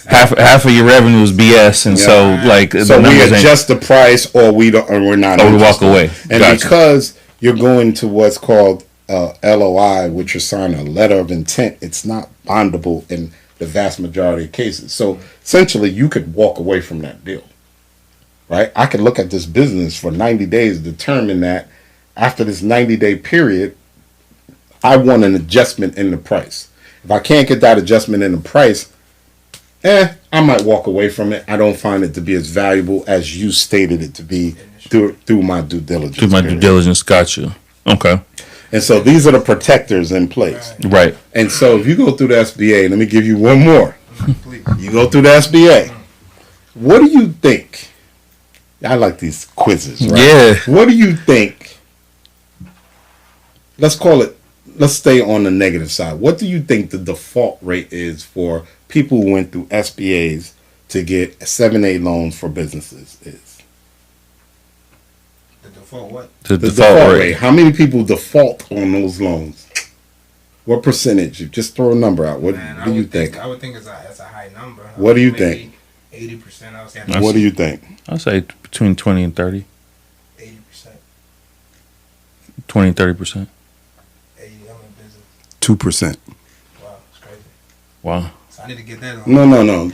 half of your revenue is BS, and so we adjust the price, or we're not. Or we walk away. And because you're going to what's called LOI, which you're signing a letter of intent, it's not bondable in the vast majority of cases. So essentially, you could walk away from that deal, right? I could look at this business for 90 days, determine that after this 90-day period, I want an adjustment in the price. If I can't get that adjustment in the price, I might walk away from it. I don't find it to be as valuable as you stated it to be through my due diligence. Through my due diligence, gotcha. Okay. And so these are the protectors in place. Right. And so if you go through the SBA, let me give you one more. Please. You go through the SBA. What do you think? I like these quizzes, right? Yeah. What do you think? Let's stay on the negative side. What do you think the default rate is for people who went through SBAs to get 7(a) loans for businesses is? The default what? The default rate. How many people default on those loans? What percentage? You just throw a number out. What do you think? I would think it's a high number. What do you think? 80%. I would say. What do you think? I'd say between 20 and 30. 80%. 20 and 30%. 80. I'm in business. 2%. Wow, it's crazy. Wow. So I need to get that on. No.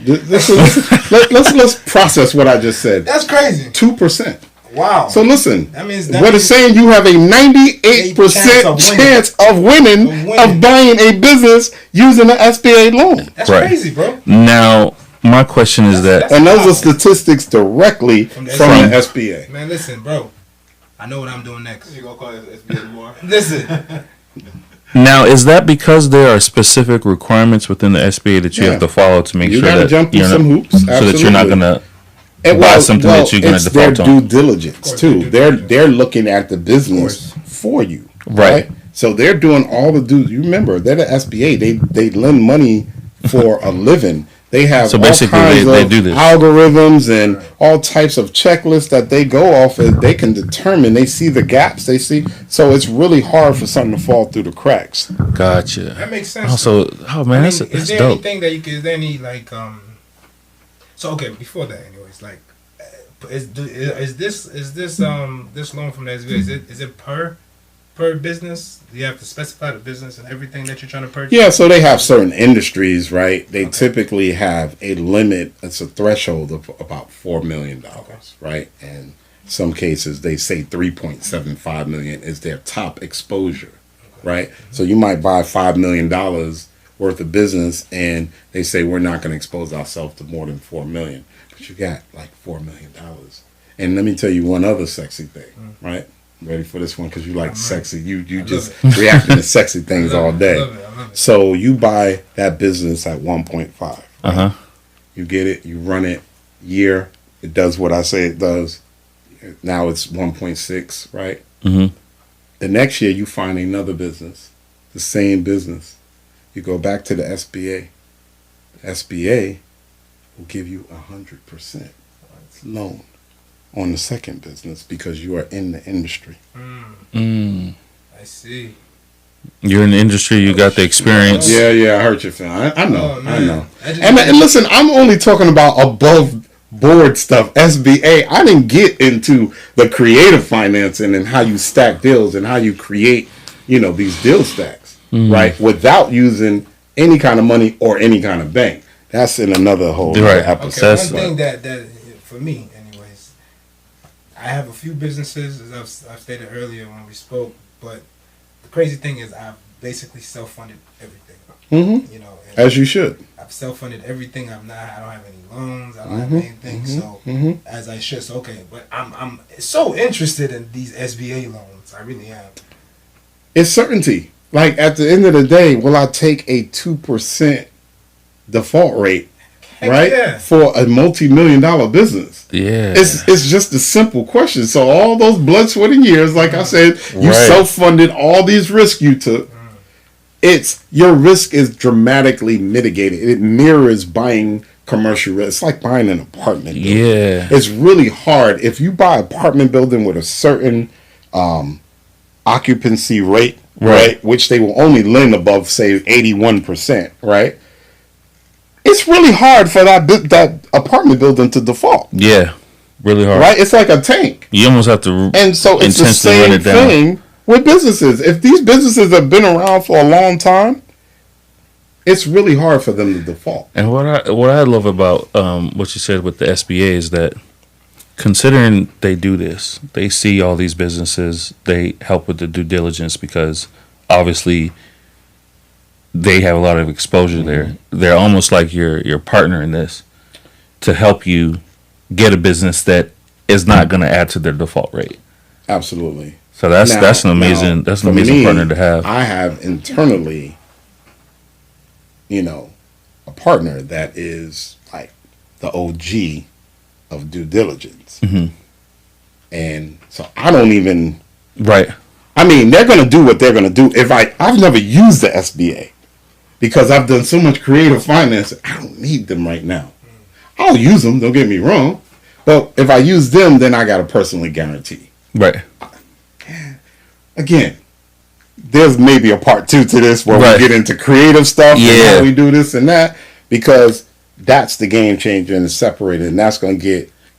Let's process what I just said. That's crazy. 2%. Wow. So listen, that means it's saying you have a 98% chance of winning of buying a business using an SBA loan. That's crazy, bro. Now, my question is and those are statistics directly from the SBA. Man, listen, bro. I know what I'm doing next. You gonna call it SBA more? Listen. Now, is that because there are specific requirements within the SBA that you have to follow to make sure that jump through some hoops, so that you're not gonna buy something that you're gonna default on? Their due diligence too. They're looking at the business for you, right? So they're doing all the due. You remember, they're the SBA. They lend money for a living. They have so basically all kinds they of do this. algorithms and all types of checklists that they go off and they can determine. They see the gaps. They see. So it's really hard for something to fall through the cracks. Gotcha. That makes sense. Also, man, that's is there dope. anything that you can? Is there any like So okay, before that, anyways, like, is this this loan from the SBA? Is it per business? Do you have to specify the business and everything that you're trying to purchase? Yeah, so they have certain industries, right? They typically have a limit. It's a threshold of about $4 million, right? And some cases they say 3.75 million is their top exposure, right? So you might buy $5 million worth of business, and they say we're not going to expose ourselves to more than 4 million, but you got like $4 million. And let me tell you one other sexy thing, right? Ready for this one because you like sexy. You just reacting to sexy things all day. I love it. So you buy that business at 1.5. Uh-huh. You get it. You run it year. It does what I say it does. Now it's 1.6, right? Mm-hmm. The next year you find another business, the same business. You go back to the SBA. The SBA will give you 100% loan on the second business because you are in the industry. Mm. I see. You're in the industry. You got the experience. Yeah, I heard your feeling. I know. And listen, I'm only talking about above board stuff. SBA. I didn't get into the creative financing and how you stack deals and how you create, these deal stacks, right? Without using any kind of money or any kind of bank. That's in another whole episode. Okay, one thing that for me, anyways, I have a few businesses, as I've stated earlier when we spoke, but the crazy thing is I've basically self-funded everything. Mm-hmm. As you should. I've self-funded everything. I don't have any loans. I don't have anything. So as I should. So okay, but I'm so interested in these SBA loans. I really am. It's certainty. Like at the end of the day, will I take a 2% default rate, right, for a multi-million-dollar business? Yeah, it's just a simple question. So all those blood, sweat, and years, like I said, you self-funded all these risks you took. It's your risk is dramatically mitigated. It mirrors buying commercial risk. It's like buying an apartment building. Yeah, it's really hard if you buy an apartment building with a certain occupancy rate, right, which they will only lend above, say, 81%, right? It's really hard for that apartment building to default. Yeah, really hard. Right? It's like a tank. You almost have to and so it's the same thing with businesses. If these businesses have been around for a long time, it's really hard for them to default. And what I love about what you said with the SBA is that considering they do this, they see all these businesses, they help with the due diligence because obviously they have a lot of exposure there. They're almost like your partner in this to help you get a business that is not going to add to their default rate. Absolutely. So that's an amazing partner to have. I have internally, a partner that is like the OG of due diligence. Mm-hmm. And so I don't even... Right. I mean, they're going to do what they're going to do. I've never used the SBA because I've done so much creative finance. I don't need them right now. I'll use them, don't get me wrong. But if I use them, then I got to personally guarantee. Right. Again, there's maybe a part 2 to this where we get into creative stuff and how we do this and that, because that's the game changer and it's separated, and that's going to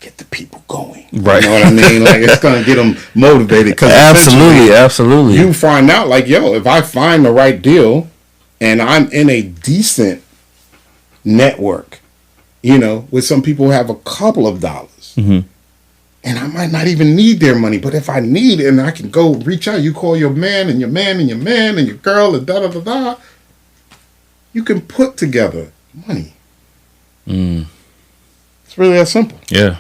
get the people going. Right. You know what I mean? Like, it's going to get them motivated. Cause absolutely. You find out, like, yo, if I find the right deal and I'm in a decent network, you know, with some people who have a couple of dollars, mm-hmm. and I might not even need their money, but if I need it and I can go reach out, you call your man and your man and your man and your girl and da-da-da-da, you can put together money. Mm. It's really that simple. Yeah.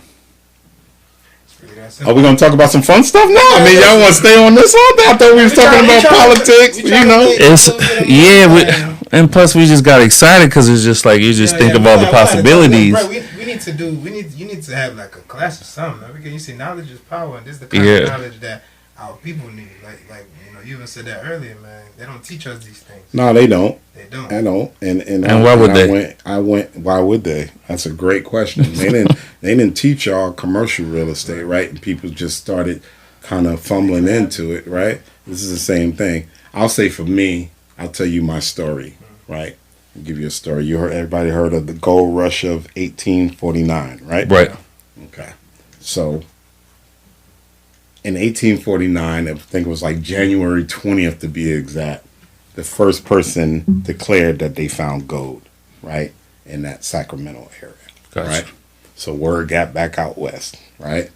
Are we going to talk about some fun stuff now? I mean, y'all want to stay on this all day? I thought we was talking about politics, you know? And plus we just got excited because it's just like, you just think of all the possibilities. You need to have like a class or something, because you see, knowledge is power, and this is the kind of knowledge that our people need. Like you know, you even said that earlier, man. They don't teach us these things. No, they don't. They don't. I know. And why would they? I went. Why would they? That's a great question. They didn't teach y'all commercial real estate, right? And people just started kind of fumbling into it, right? This is the same thing. I'll say for me, I'll tell you my story, right? I'll give you a story. Everybody heard of the gold rush of 1849, right? Right. Okay. So in 1849, I think it was like January 20th to be exact, the first person declared that they found gold, right, in that Sacramento area. Gotcha. Right? So word got back out west, right?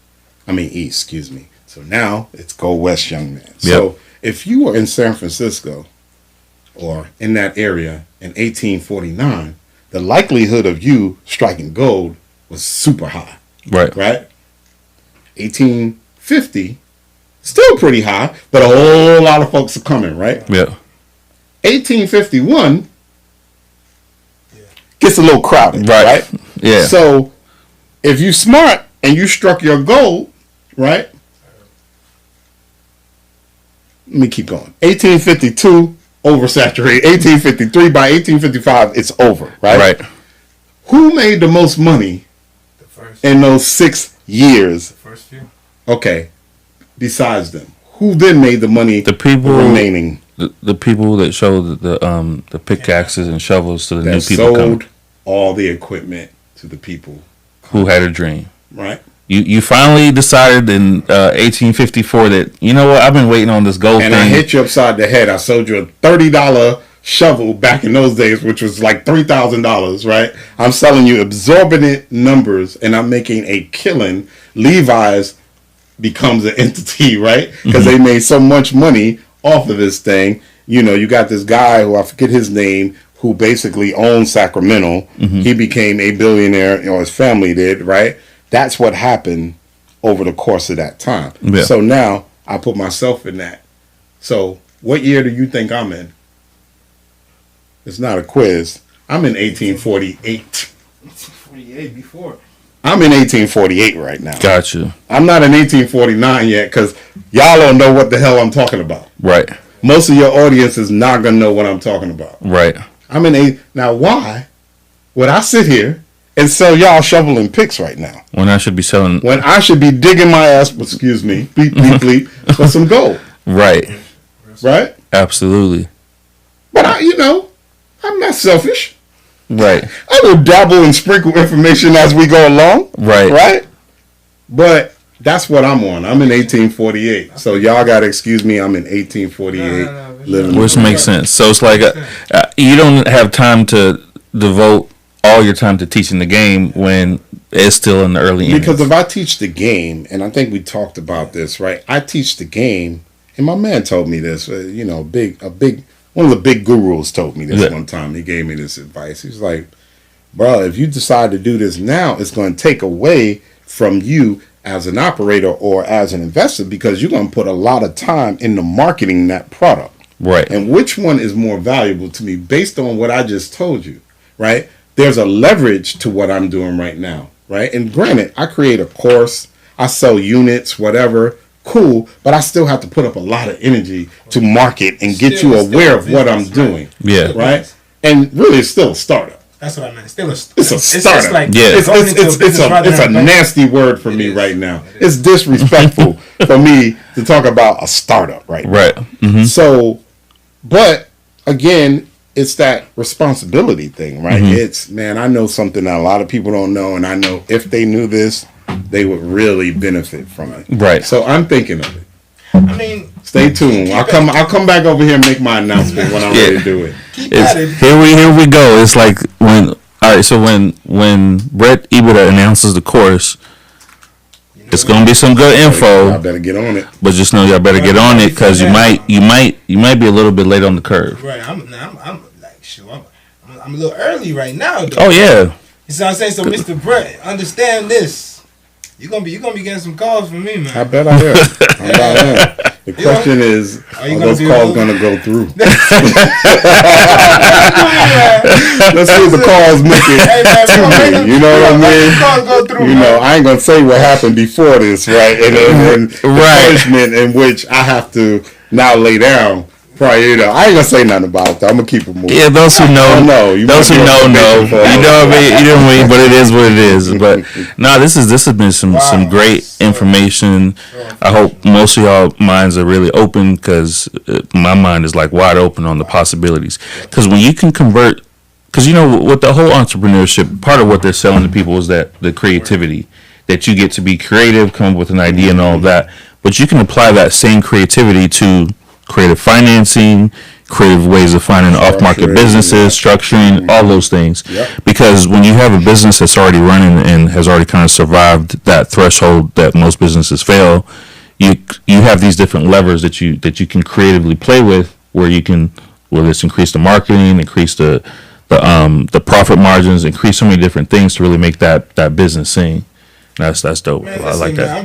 I mean east, excuse me. So now it's go west, young man. Yep. So if you were in San Francisco or in that area in 1849, the likelihood of you striking gold was super high. Right. Right? 1850, still pretty high, but a whole lot of folks are coming, right? Yeah. 1851 gets a little crowded, right? Yeah. So if you smart and you struck your gold, right? Let me keep going. 1852, oversaturated. 1853, by 1855, it's over, right? Right. Who made the most money in those 6 years? The first few. Okay. Besides them, who then made the money? The people remaining. The people that showed the pickaxes and shovels to the new people sold coming. All the equipment to the people who had a dream. Right. You finally decided in 1854 that, you know what, I've been waiting on this gold and thing. And I hit you upside the head. I sold you a $30 shovel back in those days, which was like $3,000, right? I'm selling you exorbitant numbers and I'm making a killing. Levi's becomes an entity, right? Because they made so much money off of this thing. You know, you got this guy who I forget his name, who basically owns Sacramento. Mm-hmm. He became a billionaire, or his family did, right? That's what happened over the course of that time. Yeah. So now I put myself in that. So what year do you think I'm in? It's not a quiz. I'm in 1848. 1848 before. I'm in 1848 right now. Gotcha. I'm not in 1849 yet because y'all don't know what the hell I'm talking about. Right. Most of your audience is not going to know what I'm talking about. Right. I'm in Now, why would I sit here and sell y'all shoveling picks right now? When I should be selling... When I should be digging my ass, excuse me, bleep, bleep, bleep, for some gold. Right. Right? Absolutely. But, I'm not selfish. Right. I will dabble and sprinkle information as we go along. Right. Right? But that's what I'm on. I'm in 1848. So y'all got to excuse me. I'm in 1848. Living which makes sense. So it's like you don't have time to devote all your time to teaching the game when it's still in the early innings. Because if I teach the game, and I think we talked about this, right? I teach the game, and my man told me this, one of the big gurus told me this one time. He gave me this advice. He was like, bro, if you decide to do this now, it's going to take away from you as an operator or as an investor because you're going to put a lot of time into marketing that product. Right. And which one is more valuable to me based on what I just told you, right? there's a leverage to what I'm doing right now, right? And granted, I create a course, I sell units, whatever, cool, but I still have to put up a lot of energy to market and get you aware of what I'm doing. Yeah. Right? And really, it's still a startup. That's what I meant. It's a startup. It's like it's a nasty word for me right now. It's disrespectful for me to talk about a startup right now. Right. Mm-hmm. So, but again, it's that responsibility thing, right? Mm-hmm. It's, man, I know something that a lot of people don't know, and I know if they knew this, they would really benefit from it. Right. So I'm thinking of it. I mean, stay tuned. I'll come back over here and make my announcement when I'm ready to do it. Here we go. It's like when Brett Ibida announces the course, it's gonna be some good info. Y'all better get on it. But just know y'all better get on it because you might be a little bit late on the curve. Right. I'm like, sure. I'm a little early right now, though. Oh yeah. You see what I'm saying? So, Mr. Brett, understand this. You're gonna be getting some calls from me, man. I bet I am. The question is, are those calls gonna go through? Let's see if the calls make it to me. You know what I mean? Calls go through, you know, I ain't gonna say what happened before this, right? And the punishment in which I have to now lay down. Probably, I ain't gonna say nothing about it. Though. I'm gonna keep it moving. Yeah, those who know, know. You know what I mean. You know what I mean. But it is what it is. But no, this has been some great information. I hope most of y'all minds are really open because my mind is like wide open on the possibilities. Because when you can convert, because with the whole entrepreneurship, part of what they're selling to people is that the creativity that you get to be creative, come up with an idea and all of that. But you can apply that same creativity to creative financing, creative ways of finding off-market businesses, structuring, all those things. Yep. Because when you have a business that's already running and has already kind of survived that threshold that most businesses fail, you have these different levers that you can creatively play with, where you can, whether it's increase the marketing, increase the profit margins, increase so many different things to really make that business sing. That's dope. Man, I like that.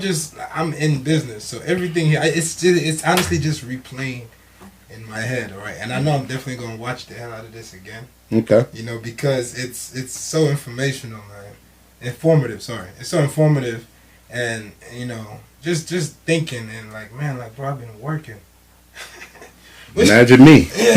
I'm in business, so everything here, it's honestly just replaying in my head, all right? And I know I'm definitely gonna watch the hell out of this again. Okay. Because it's so informational, man. Informative, sorry. It's so informative, and just thinking and like, man, like, bro, I've been working. Imagine me. Yeah.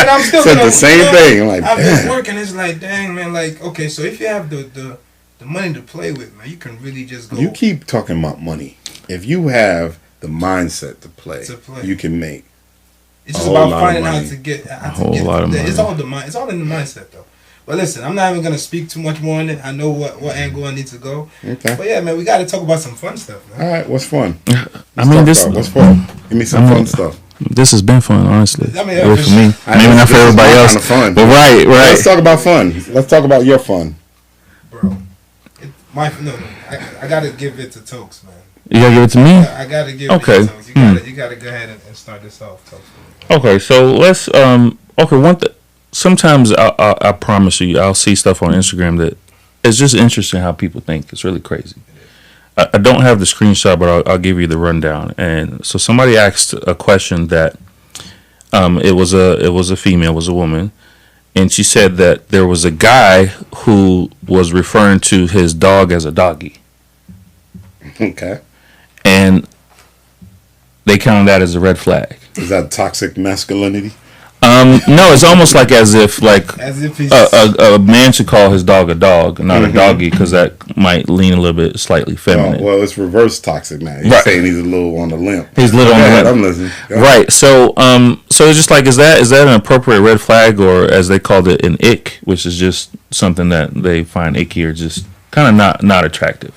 And I'm still said the same thing. I'm like, I've been working. It's like, dang, man. Like, okay, so if you have the money to play with, man, you can really just go. You keep talking about money. If you have the mindset to play, you can make. It's just about finding out to get a whole lot of money. It's all in the mindset, though. But listen, I'm not even gonna speak too much more on it. I know what angle I need to go. Okay. But yeah, man, we got to talk about some fun stuff, man. All right, what's fun? What's fun? Give me some fun stuff. This has been fun, honestly. I mean, for me, maybe not for everybody else. Kind of fun. But right. Let's talk about fun. Let's talk about your fun, bro. I gotta give it to Tokes, man. You gotta give it to me. I gotta give it to Tokes. You gotta go ahead and start this off, Tokes. Okay, so let's sometimes I promise you, I'll see stuff on Instagram that it's just interesting how people think. It's really crazy. I don't have the screenshot, but I'll give you the rundown. And so somebody asked a question that it was a female, it was a woman, and she said that there was a guy who was referring to his dog as a doggy. Okay. And they counted that as a red flag. Is that toxic masculinity? No, it's almost like as if he's a man should call his dog a dog, not a doggy, because that might lean a little bit slightly feminine. Well, it's reverse toxic now. You're saying he's a little on the limp. He's a little on the limp. I'm listening. Right. So it's just like, is that an appropriate red flag, or as they called it, an ick, which is just something that they find icky or just kind of not attractive.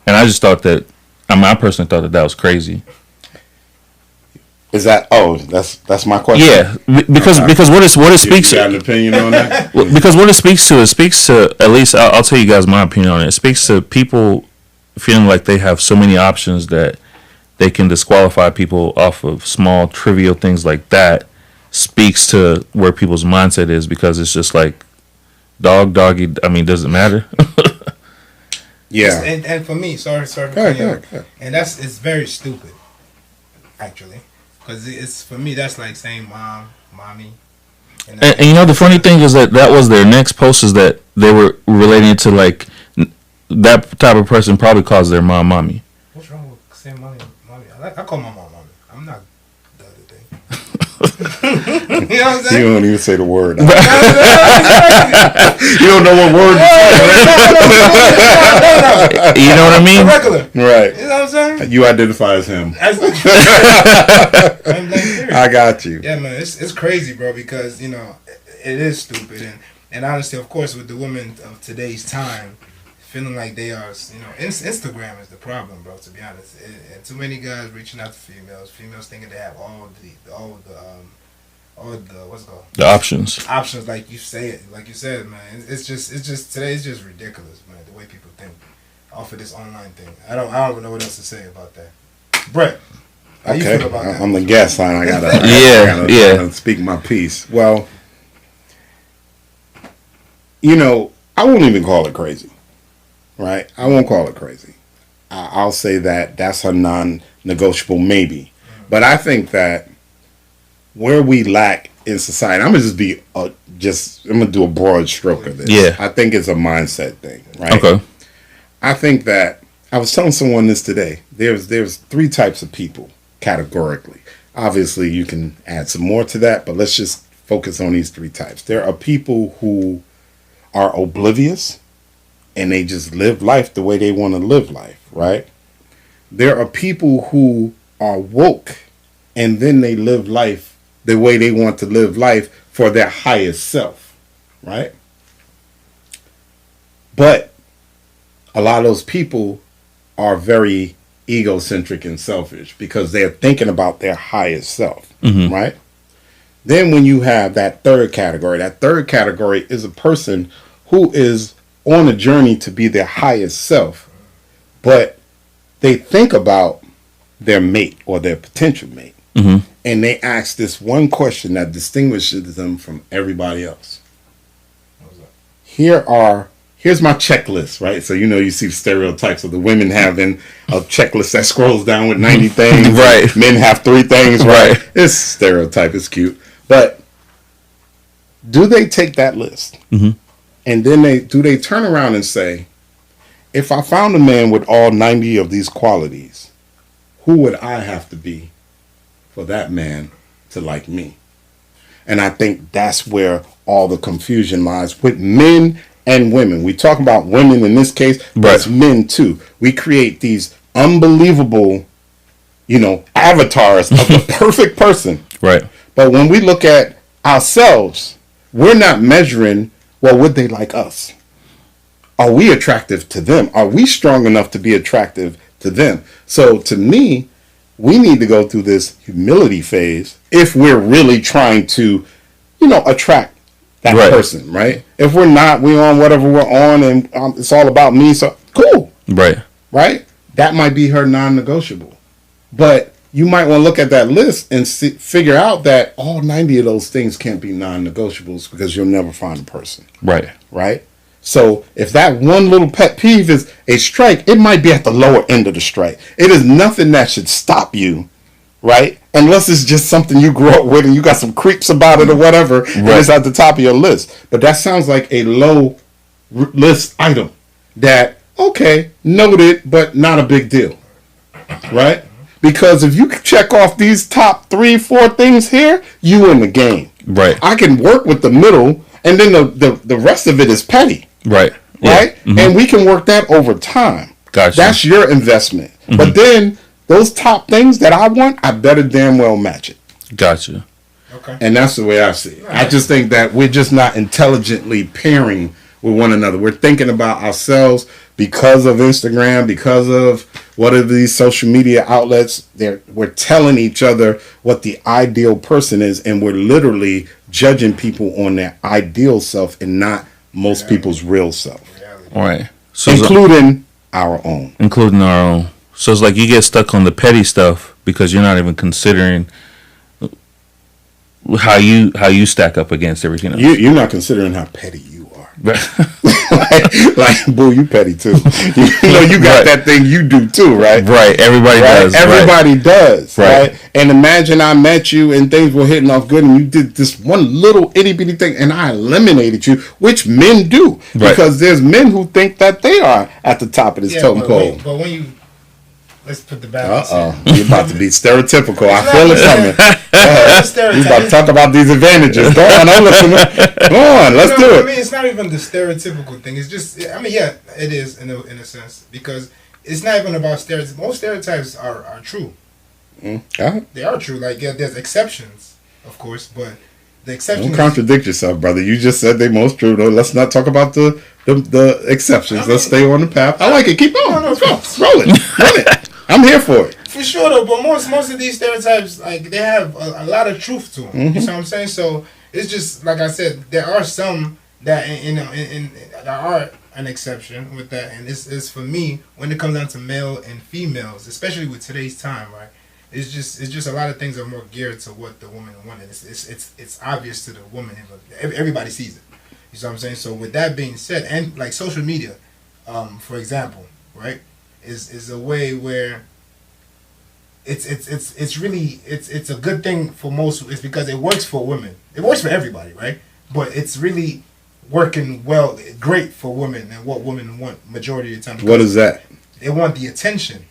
And I just thought that, I personally thought that was crazy. Is that? Oh, that's my question. Yeah, because what it speaks to. You got an opinion on that? Because what it speaks to, at least I'll tell you guys my opinion on it. It speaks to people feeling like they have so many options that they can disqualify people off of small, trivial things like that. Speaks to where people's mindset is, because it's just like doggy. I mean, does it matter? Yeah. And for me, sorry for you. And it's very stupid, actually. Because it's, for me, that's like saying mom, mommy. And you know, the funny thing is that was their next post, is that they were relating to like that type of person probably calls their mom mommy. What's wrong with saying mommy? I call my mom mommy. I'm not the other thing. You know what I'm saying? You don't even say the word. You don't know what word. You know what I mean? Regular. Right. You know what I'm saying? You identify as him. I got you. Yeah, man, it's crazy, bro, because, you know, it is stupid. And honestly, of course, with the women of today's time, feeling like they are, you know, Instagram is the problem, bro, to be honest. And too many guys reaching out to females thinking they have all the what's it called? The options, like you said, man. It's just today. It's just ridiculous, man. The way people think off of this online thing. I don't even know what else to say about that. Brett, how you feel about that? I'm the guest line. I gotta speak my piece. Well, you know, I won't even call it crazy, right? I won't call it crazy. I'll say that that's a non-negotiable maybe. But I think that where we lack in society, I'm gonna do a broad stroke of this. Yeah. I think it's a mindset thing, right? Okay. I think that I was telling someone this today. There's 3 types of people categorically. Obviously, you can add some more to that, but let's just focus on these 3 types. There are people who are oblivious and they just live life the way they want to live life, right? There are people who are woke and then they live life the way they want to live life for their highest self, right? But a lot of those people are very egocentric and selfish because they're thinking about their highest self, right? Then when you have that third category is a person who is on a journey to be their highest self, but they think about their mate or their potential mate. And they ask this one question that distinguishes them from everybody else. Here's my checklist, right? So, you know, you see stereotypes of the women having a checklist that scrolls down with 90 things. Right. Men have 3 things, right? It's stereotype. It's cute. But do they take that list? And then do they turn around and say, if I found a man with all 90 of these qualities, who would I have to be for that man to like me? And I think that's where all the confusion lies with men and women. We talk about women in this case, but it's men too. We create these unbelievable, you know, avatars of the perfect person. Right. But when we look at ourselves, we're not measuring, well, would they like us? Are we attractive to them? Are we strong enough to be attractive to them? So to me, we need to go through this humility phase if we're really trying to, you know, attract that person, right? If we're not, we're on whatever we're on and it's all about me, so cool. Right? That might be her non-negotiable. But you might want to look at that list and figure out that all 90 of those things can't be non-negotiables because you'll never find a person. Right? So if that one little pet peeve is a strike, it might be at the lower end of the strike. It is nothing that should stop you, right? Unless it's just something you grew up with and you got some creeps about it or whatever, and it's at the top of your list. But that sounds like a low list item that, okay, noted, but not a big deal, right? Because if you check off these top 3, 4 things here, you in the game. Right. I can work with the middle, and then the rest of it is petty. Right. Right? And we can work that over time. Gotcha. That's your investment. But then those top things that I want, I better damn well match it. Gotcha. Okay. And that's the way I see it. I just think that we're just not intelligently pairing with one another. We're thinking about ourselves because of Instagram, because of what are these social media outlets. We're telling each other what the ideal person is, and we're literally judging people on their ideal self and not most people's real self. All right. So including our own. So it's like you get stuck on the petty stuff because you're not even considering how you stack up against everything else. You're not considering how petty you are. like, boo, you petty too. You know, you got that thing you do too, right? Right. Everybody does. Everybody does, right? And imagine I met you and things were hitting off good, and you did this one little itty bitty thing, and I eliminated you, which men do, because there's men who think that they are at the top of this totem pole. But when you let's put the balance. You're about to be stereotypical. I feel it coming. You about to talk about these advantages. Go on, I'm listening. Go on, let's do it. I mean, it's not even the stereotypical thing. It's just, I mean, yeah, it is in a sense, because it's not even about stereotypes. Most stereotypes are true. They are true. Like, yeah, there's exceptions, of course, but the exceptions. Don't contradict yourself, brother. You just said they most true. Though. Let's not talk about the exceptions. I mean, let's stay on the path. I like it. Keep on. Let's go. Roll it. Run it. I'm here for it. For sure, though. But most of these stereotypes, like, they have a lot of truth to them. You know what I'm saying? So it's just like I said. There are some that that are an exception with that, and it's for me when it comes down to male and females, especially with today's time, right? It's just a lot of things are more geared to what the woman wanted. It's obvious to the woman. Everybody sees it. You know what I'm saying? So with that being said, and like social media, for example, right, is a way where it's really a good thing for most. It's because it works for women. It works for everybody, right? But it's really working great for women and what women want majority of the time. What is that? They want the attention.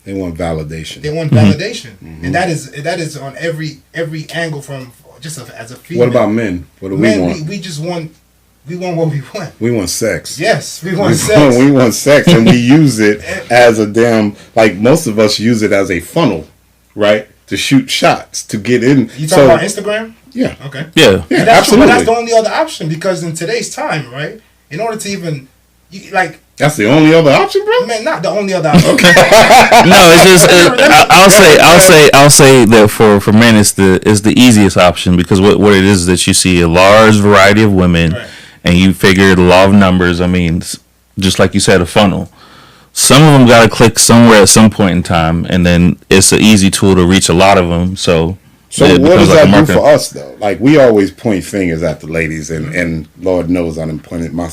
They want validation. And that is on every angle from just as a female. What about men? What do we want? We just want what we want. We want sex. Yes, we want sex. We want sex, and we use it as a damn, like most of us use it as a funnel, right? To shoot shots to get in. You talking about Instagram? Yeah. Okay. Yeah. That's absolutely. True, but that's the only other option, because in today's time, right? In order to even that's the only other option, bro? Man, not the only other option. Okay. No, it's just I'll say that for men it's the easiest option, because what it is that you see a large variety of women, right, and you figure the law of numbers. I mean, just like you said, a funnel. Some of them got to click somewhere at some point in time, and then it's an easy tool to reach a lot of them. So what does that do for us though? Like, we always point fingers at the ladies, and Lord knows I done pointed my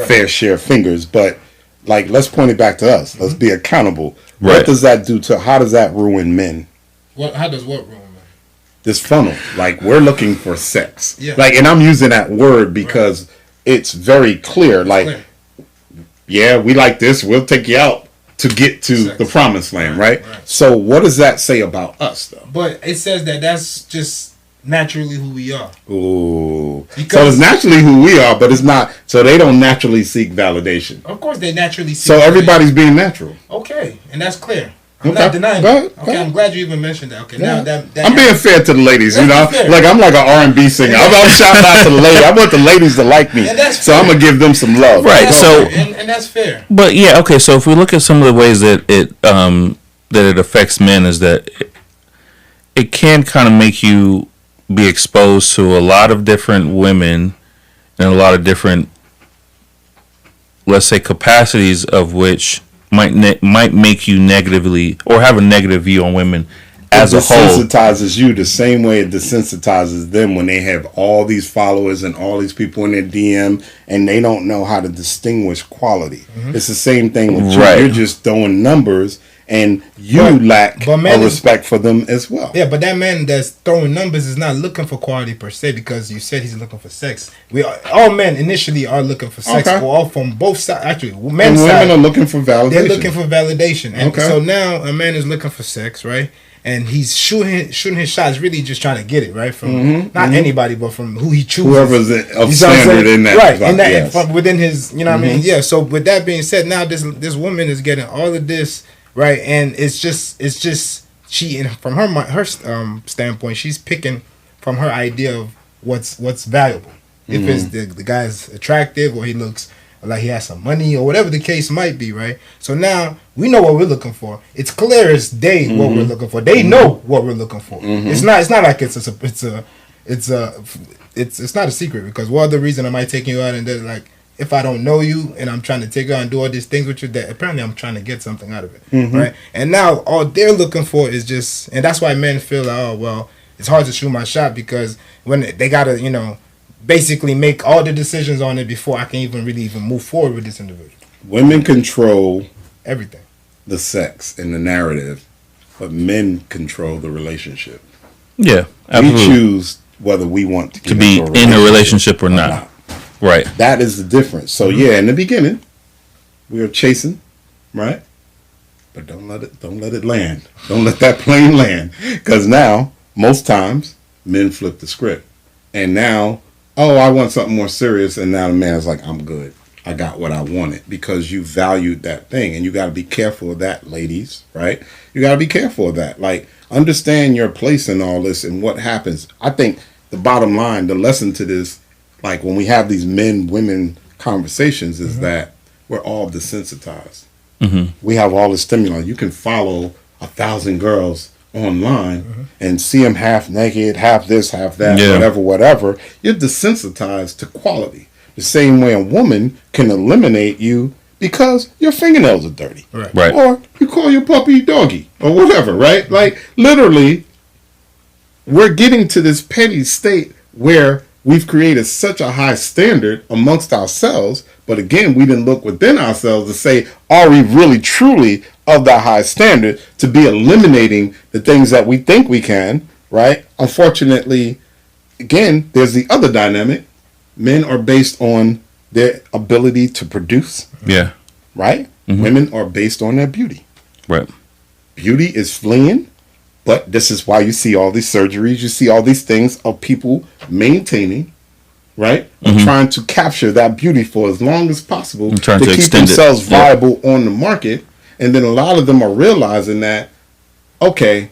fair share of fingers, but like, let's point it back to us. Let's be accountable. Right. What does that do how does that ruin men? How does what ruin men? This funnel. Like, we're looking for sex. Yeah. Like, and I'm using that word because it's very clear. Like, yeah, we like this. We'll take you out to get to the promised land, right? So what does that say about us, though? But it says that's just naturally who we are. Ooh. So it's naturally who we are, but it's not. So they don't naturally seek validation. Of course they naturally seek So everybody's being natural. Okay, and that's clear. I'm not denying that. Okay, I'm glad you even mentioned that. Okay, now that I'm being fair to the ladies, you know. Like, I'm like an R&B singer. I'm shouting out to the ladies. I want the ladies to like me, so I'm gonna give them some love. Right. So and that's fair. But yeah, okay. So if we look at some of the ways that it affects men, is that it can kind of make you be exposed to a lot of different women and a lot of different, let's say, capacities of which might make you negatively or have a negative view on women as a whole. It desensitizes you the same way it desensitizes them when they have all these followers and all these people in their DM and they don't know how to distinguish quality. It's the same thing with you. You're just throwing numbers, and you lack a respect for them as well. Yeah, but that man that's throwing numbers is not looking for quality per se, because you said he's looking for sex. All men initially are looking for sex. Okay. All from both sides. Actually, men's and women are looking for validation. They're looking for validation. And so now a man is looking for sex, right? And he's shooting his shots, really just trying to get it, right? From not anybody, but from who he chooses. Whoever's of standard in that. Right, in that, from within his, you know what I mean? Yeah, so with that being said, now this woman is getting all of this, right? And it's just she, from her standpoint, she's picking from her idea of what's valuable. If it's the guy's attractive, or he looks like he has some money, or whatever the case might be, right? So now we know what we're looking for. It's clear as day what we're looking for. They know what we're looking for. It's not like it's not a secret, because what other reason am I taking you out? And then, like, if I don't know you and I'm trying to take you out and do all these things with you, that apparently I'm trying to get something out of it, right? And now all they're looking for is just, and that's why men feel like, oh well, it's hard to shoot my shot, because when they gotta, basically make all the decisions on it before I can even move forward with this individual. Women control everything, the sex and the narrative, but men control the relationship. Yeah, absolutely. We choose whether we want to be in a relationship or not. Right. That is the difference. So yeah, in the beginning, we are chasing, right? But don't let it land. Don't let that plane land. Because now, most times, men flip the script. And now, oh, I want something more serious. And now the man's like, I'm good. I got what I wanted. Because you valued that thing. And you got to be careful of that, ladies, right? You got to be careful of that. Like, understand your place in all this and what happens. I think the bottom line, the lesson to this, like when we have these men-women conversations, is that we're all desensitized. We have all the stimuli. You can follow 1,000 girls online and see them half naked, half this, half that, whatever. You're desensitized to quality. The same way a woman can eliminate you because your fingernails are dirty. Right. Or you call your puppy doggy or whatever, right? Like, literally, we're getting to this petty state where we've created such a high standard amongst ourselves, but again, we didn't look within ourselves to say, are we really truly of that high standard to be eliminating the things that we think we can, right? Unfortunately, again, there's the other dynamic. Men are based on their ability to produce. Yeah. Right? Women are based on their beauty. Right. Beauty is fleeing. But this is why you see all these surgeries. You see all these things of people maintaining, right? Trying to capture that beauty for as long as possible to keep themselves viable on the market. And then a lot of them are realizing that, okay,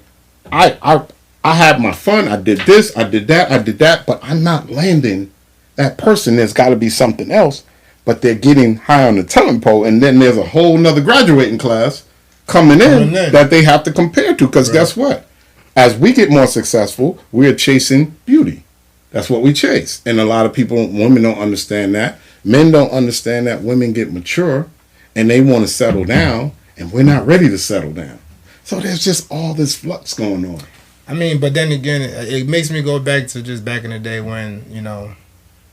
I had my fun. I did this. I did that. But I'm not landing that person. There's got to be something else. But they're getting high on the telling pole. And then there's a whole nother graduating class coming in that they have to compare to, because guess what? As we get more successful, we're chasing beauty. That's what we chase. And a lot of people, women don't understand that. Men don't understand that. Women get mature and they want to settle down, and we're not ready to settle down. So there's just all this flux going on. I mean, but then again, it makes me go back to just back in the day when, you know,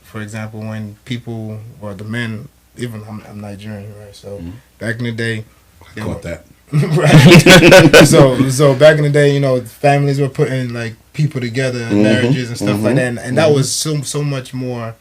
for example, when people, or the men, even I'm Nigerian, right? So back in the day, I caught that. Right. So back in the day, you know, families were putting like people together in marriages and stuff like that, and that was so much more.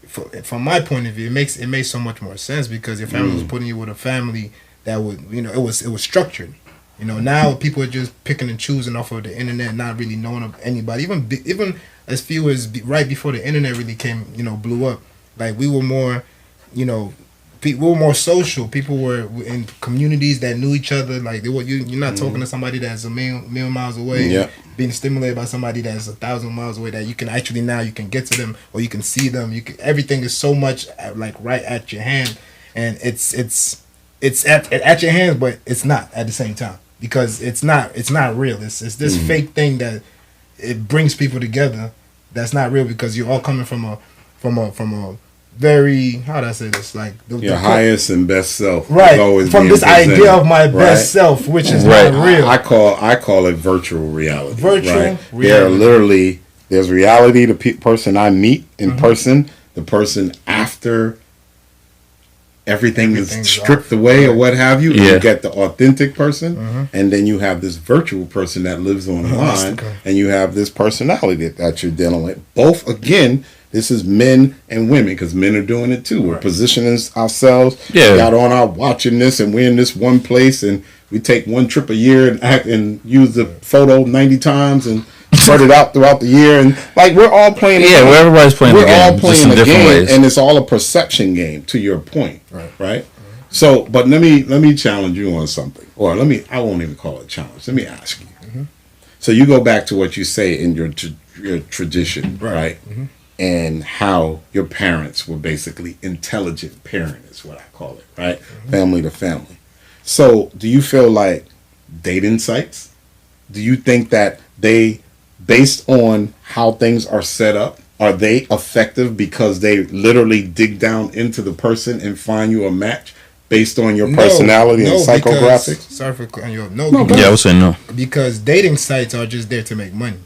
From my point of view, it makes so much more sense, because your family was putting you with a family that would, you know, it was structured. You know, now people are just picking and choosing off of the internet, not really knowing of anybody. Even as few as right before the internet really came, you know, blew up. Like, we were more, you know. We were more social. People were in communities that knew each other. Like, you're not talking to somebody that's a million miles away, being stimulated by somebody that's 1,000 miles away. That you can actually, now you can get to them, or you can see them. Everything is so much like right at your hand, and it's at your hands, but it's not at the same time, because it's not real. It's this fake thing that it brings people together. That's not real, because you're all coming from a very, how do I say this? Like your highest and best self, right? From this idea of my best self, which is not real. I call it virtual reality. Reality. There's reality. The person I meet in person, the person after everything is stripped away or what have you. You get the authentic person, and then you have this virtual person that lives online, and you have this personality that you're dealing with. Both, again. This is men and women, because men are doing it too. We're positioning ourselves. We got on our watching this, and we're in this one place, and we take one trip a year and act and use the photo 90 times and spread it out throughout the year. And like, we're all playing. Everybody's playing. We're all playing a game, ways. And it's all a perception game. To your point, right? So, but let me challenge you on something, or I won't even call it a challenge. Let me ask you. So you go back to what you say in your tradition, right? And how your parents were basically intelligent parent is what I call it, right? Family to family. So do you feel like dating sites, do you think that they, based on how things are set up, are they effective because they literally dig down into the person and find you a match based on your personality and psychographics? Sorry for cutting you off. I would say no. Because dating sites are just there to make money,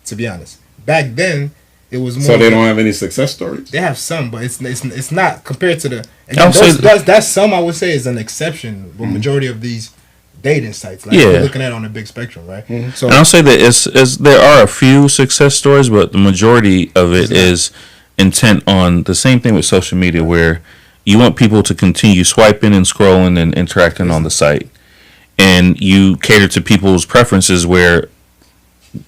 to be honest. Back then, It was more. So they don't have any success stories. They have some, but it's not compared to the. I would say That's some. I would say is an exception. The majority of these dating sites, like you're looking at it on a big spectrum, right? So, and I'll say that it's there are a few success stories, but the majority of it is intent on the same thing with social media, where you want people to continue swiping and scrolling and interacting on the site, and you cater to people's preferences. Where,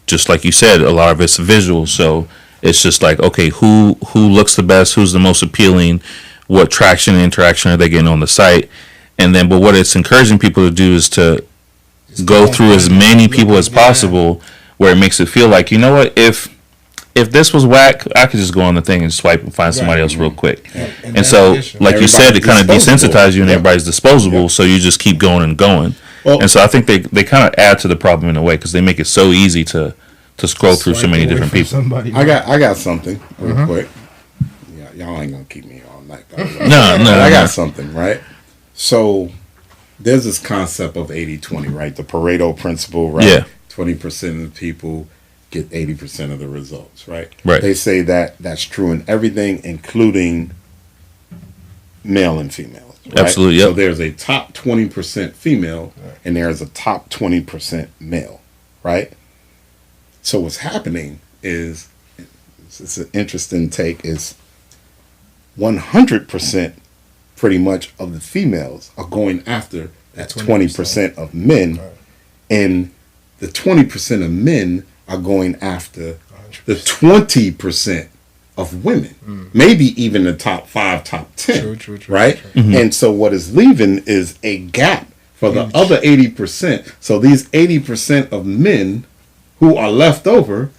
just like you said, a lot of it's visual, so it's just like, okay, who looks the best, who's the most appealing, what traction and interaction are they getting on the site. And then, but what it's encouraging people to do is to go through as many people as possible, where it makes it feel like, you know what, if this was whack, I could just go on the thing and swipe and find somebody else real quick. And so, like you said, it kind of desensitizes you, and everybody's disposable, so you just keep going and going. Well, and so I think they kind of add to the problem in a way, because they make it so easy to scroll through so many different people. I got something real quick. Yeah, y'all ain't gonna keep me all night. No, I got something, right? So there's this concept of 80-20, right? The Pareto principle, right? Yeah. 20% of the people get 80% of the results, right? Right. They say that that's true in everything, including male and female. Right? Absolutely, yep. So there's a top 20% female, and there's a top 20% male, right? So what's happening is, it's an interesting take, is 100% pretty much of the females are going after that 20% of men, right. And the 20% of men are going after 100%. The 20% of women, maybe even the top 5, top 10, true, right? True. Mm-hmm. And so what is leaving is a gap for the other 80%. So these 80% of men who are left over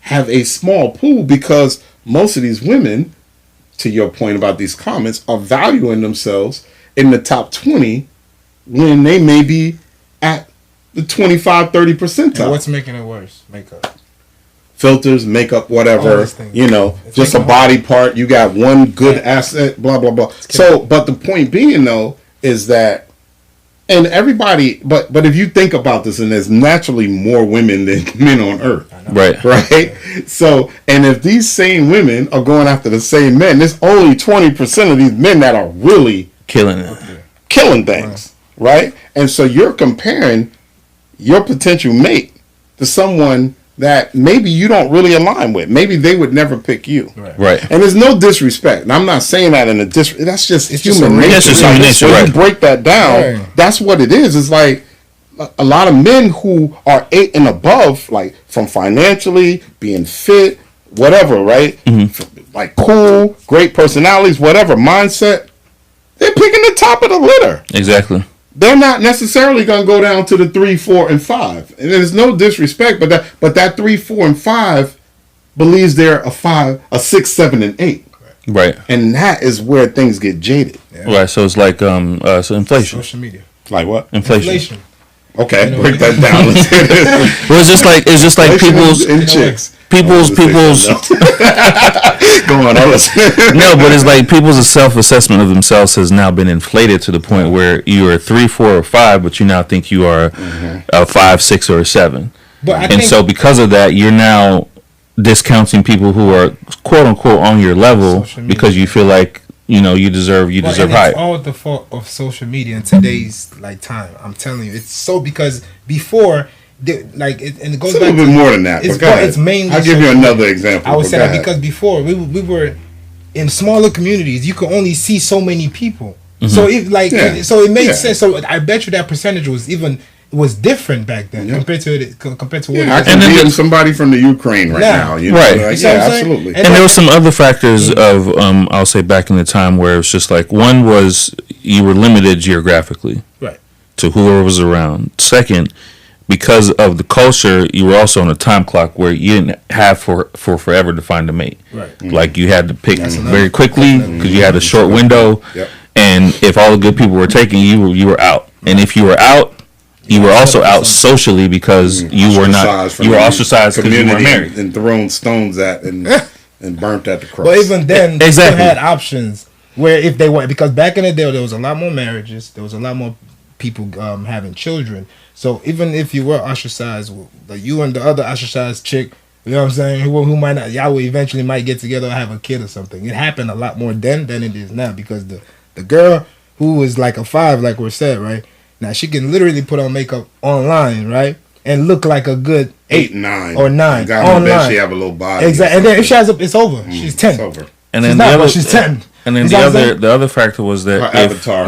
have a small pool, because most of these women, to your point about these comments, are valuing themselves in the top 20 when they may be at the 25, 30 percentile. And what's making it worse? Makeup. Filters, makeup, whatever, just a body part. You got one good asset, blah, blah, blah. So, but the point being, though, is that, and everybody, but if you think about this, and there's naturally more women than men on earth. Right. So, and if these same women are going after the same men, there's only 20% of these men that are really killing it, killing things, right? And so you're comparing your potential mate to someone that maybe you don't really align with. Maybe they would never pick you. Right. And there's no disrespect. And I'm not saying that in a that's just human nature. That's just human nature, when you break that down, that's what it is. It's like a lot of men who are 8 and above, like from financially, being fit, whatever, right? Mm-hmm. Like cool, great personalities, whatever, mindset, they're picking the top of the litter. Exactly. They're not necessarily going to go down to the 3, 4, and 5. And there's no disrespect, but that 3, 4, and 5 believes they're a 5, a 6, 7, and 8. Right. And that is where things get jaded. Yeah. Right. So it's like so inflation. Social media. Like what? Inflation. Okay, break that down. Well, it's just like people's and chicks. People's Go on, no, but it's like people's self-assessment of themselves has now been inflated to the point where you are 3, 4, or 5, but you now think you are a 5, 6, or a 7. And so because of that, you're now discounting people who are quote unquote on your level because you feel like you deserve higher. It's all the fault of social media in today's time. I'm telling you, it's so, because before. And it goes it's a little bit more than that. It's mainly. I'll give you another example. I would say that because before we were in smaller communities, you could only see so many people. Mm-hmm. So it made sense. So I bet you that percentage was different back then compared to what it is. I can name somebody from the Ukraine right now. Right. Absolutely. And there were some other factors of I'll say back in the time where it's just like, one was you were limited geographically, right, to whoever was around. Second, because of the culture, you were also on a time clock where you didn't have for forever to find a mate. Right. Mm-hmm. Like you had to pick very quickly because you had a short window. Yep. And if all the good people were taken, you were out. And if you were out, you were also out socially because you were ostracized because you weren't married and thrown stones at and burnt at the cross. But even then, they still had options where if they were, because back in the day there was a lot more marriages, there was a lot more people having children. So even if you were ostracized, like you and the other ostracized chick You know what I'm saying? Who might not, y'all will eventually might get together or have a kid or something. It happened a lot more then than it is now because the girl who was like a 5, like we said, right? Now she can literally put on makeup online, right? And look like a good 8, 9 or 9 God, online. bet she have a little body. Exactly. And then if she has it's over. She's 10. It's over. And then she's 10. And then the other factor was that her avatar,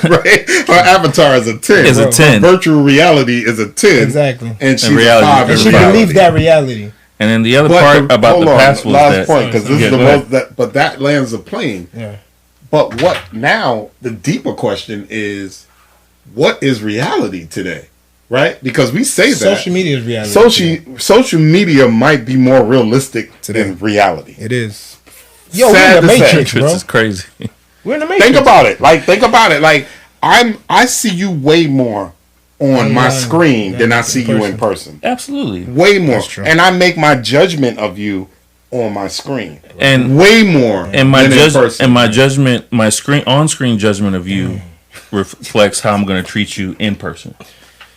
right? Her avatar is a 10. Is a 10. Her virtual reality is a 10. Exactly. And she's reality, a 5 in and she reality. believes that reality. And then the other part about the past was last that. point, because this is the most but that lands the plane. Yeah. But what now? The deeper question is, what is reality today? Right? Because we say that Social media is reality. Social media might be more realistic than reality. It is. Yo, Sad we're in the to say. Matrix, bro. This is crazy. We're in the Matrix. Think about it. Like I see you way more on my screen than I see you in person. Absolutely. Way more. And I make my judgment of you on my screen. And way more and my than in person. and my judgment, my on-screen judgment of you reflects how I'm going to treat you in person.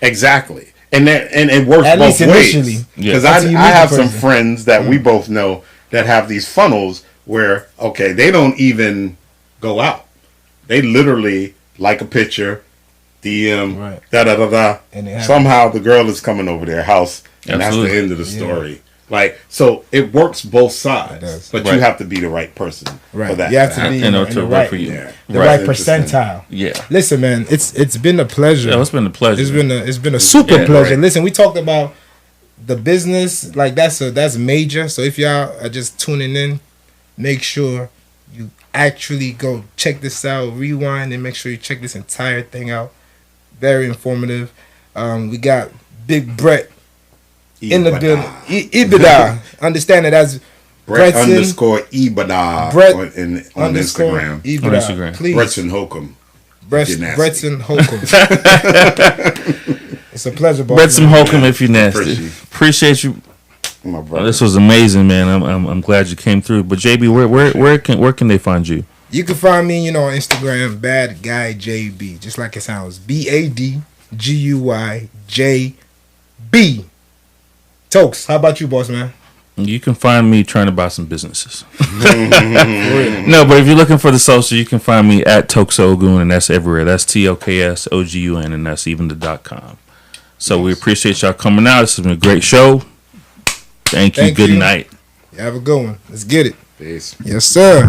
Exactly. And it works At both least initially. ways. Because That's I have some friends that we both know that have these funnels where, okay, they don't even go out. They literally like a picture, DM, da-da-da-da. Somehow the girl is coming over their house, and that's the end of the story. Like, so it works both sides, but you have to be the right person for that. You have to be in the right, for you. The right percentile. Yeah. Listen, man, it's been a pleasure. Yeah, it's been a pleasure. It's been a super pleasure. Right. Listen, we talked about the business, like that's major. So if y'all are just tuning in, make sure you actually go check this out, rewind, and make sure you check this entire thing out. Very informative. We got Big Brett in the building. Ibada. Understand it as Brett underscore Ibada Brett on Instagram. Ibada. On Instagram. Please. Brettson Holcomb. Brettson Holcomb. It's a pleasure, boss. Brettson Holcomb, if you're nasty. Appreciate you. My brother. This was amazing, man. I'm glad you came through. But JB, where can they find you? You can find me, on Instagram, Bad Guy JB, just like it sounds. BADGUYJB. Tokes, how about you, boss man? You can find me trying to buy some businesses. No, but if you're looking for the social, you can find me at Toksogun, and that's everywhere. That's TOKSOGUN, and that's even the .com. So we appreciate y'all coming out. This has been a great show. Thank you. Good night. You have a good one. Let's get it. Peace. Yes, sir.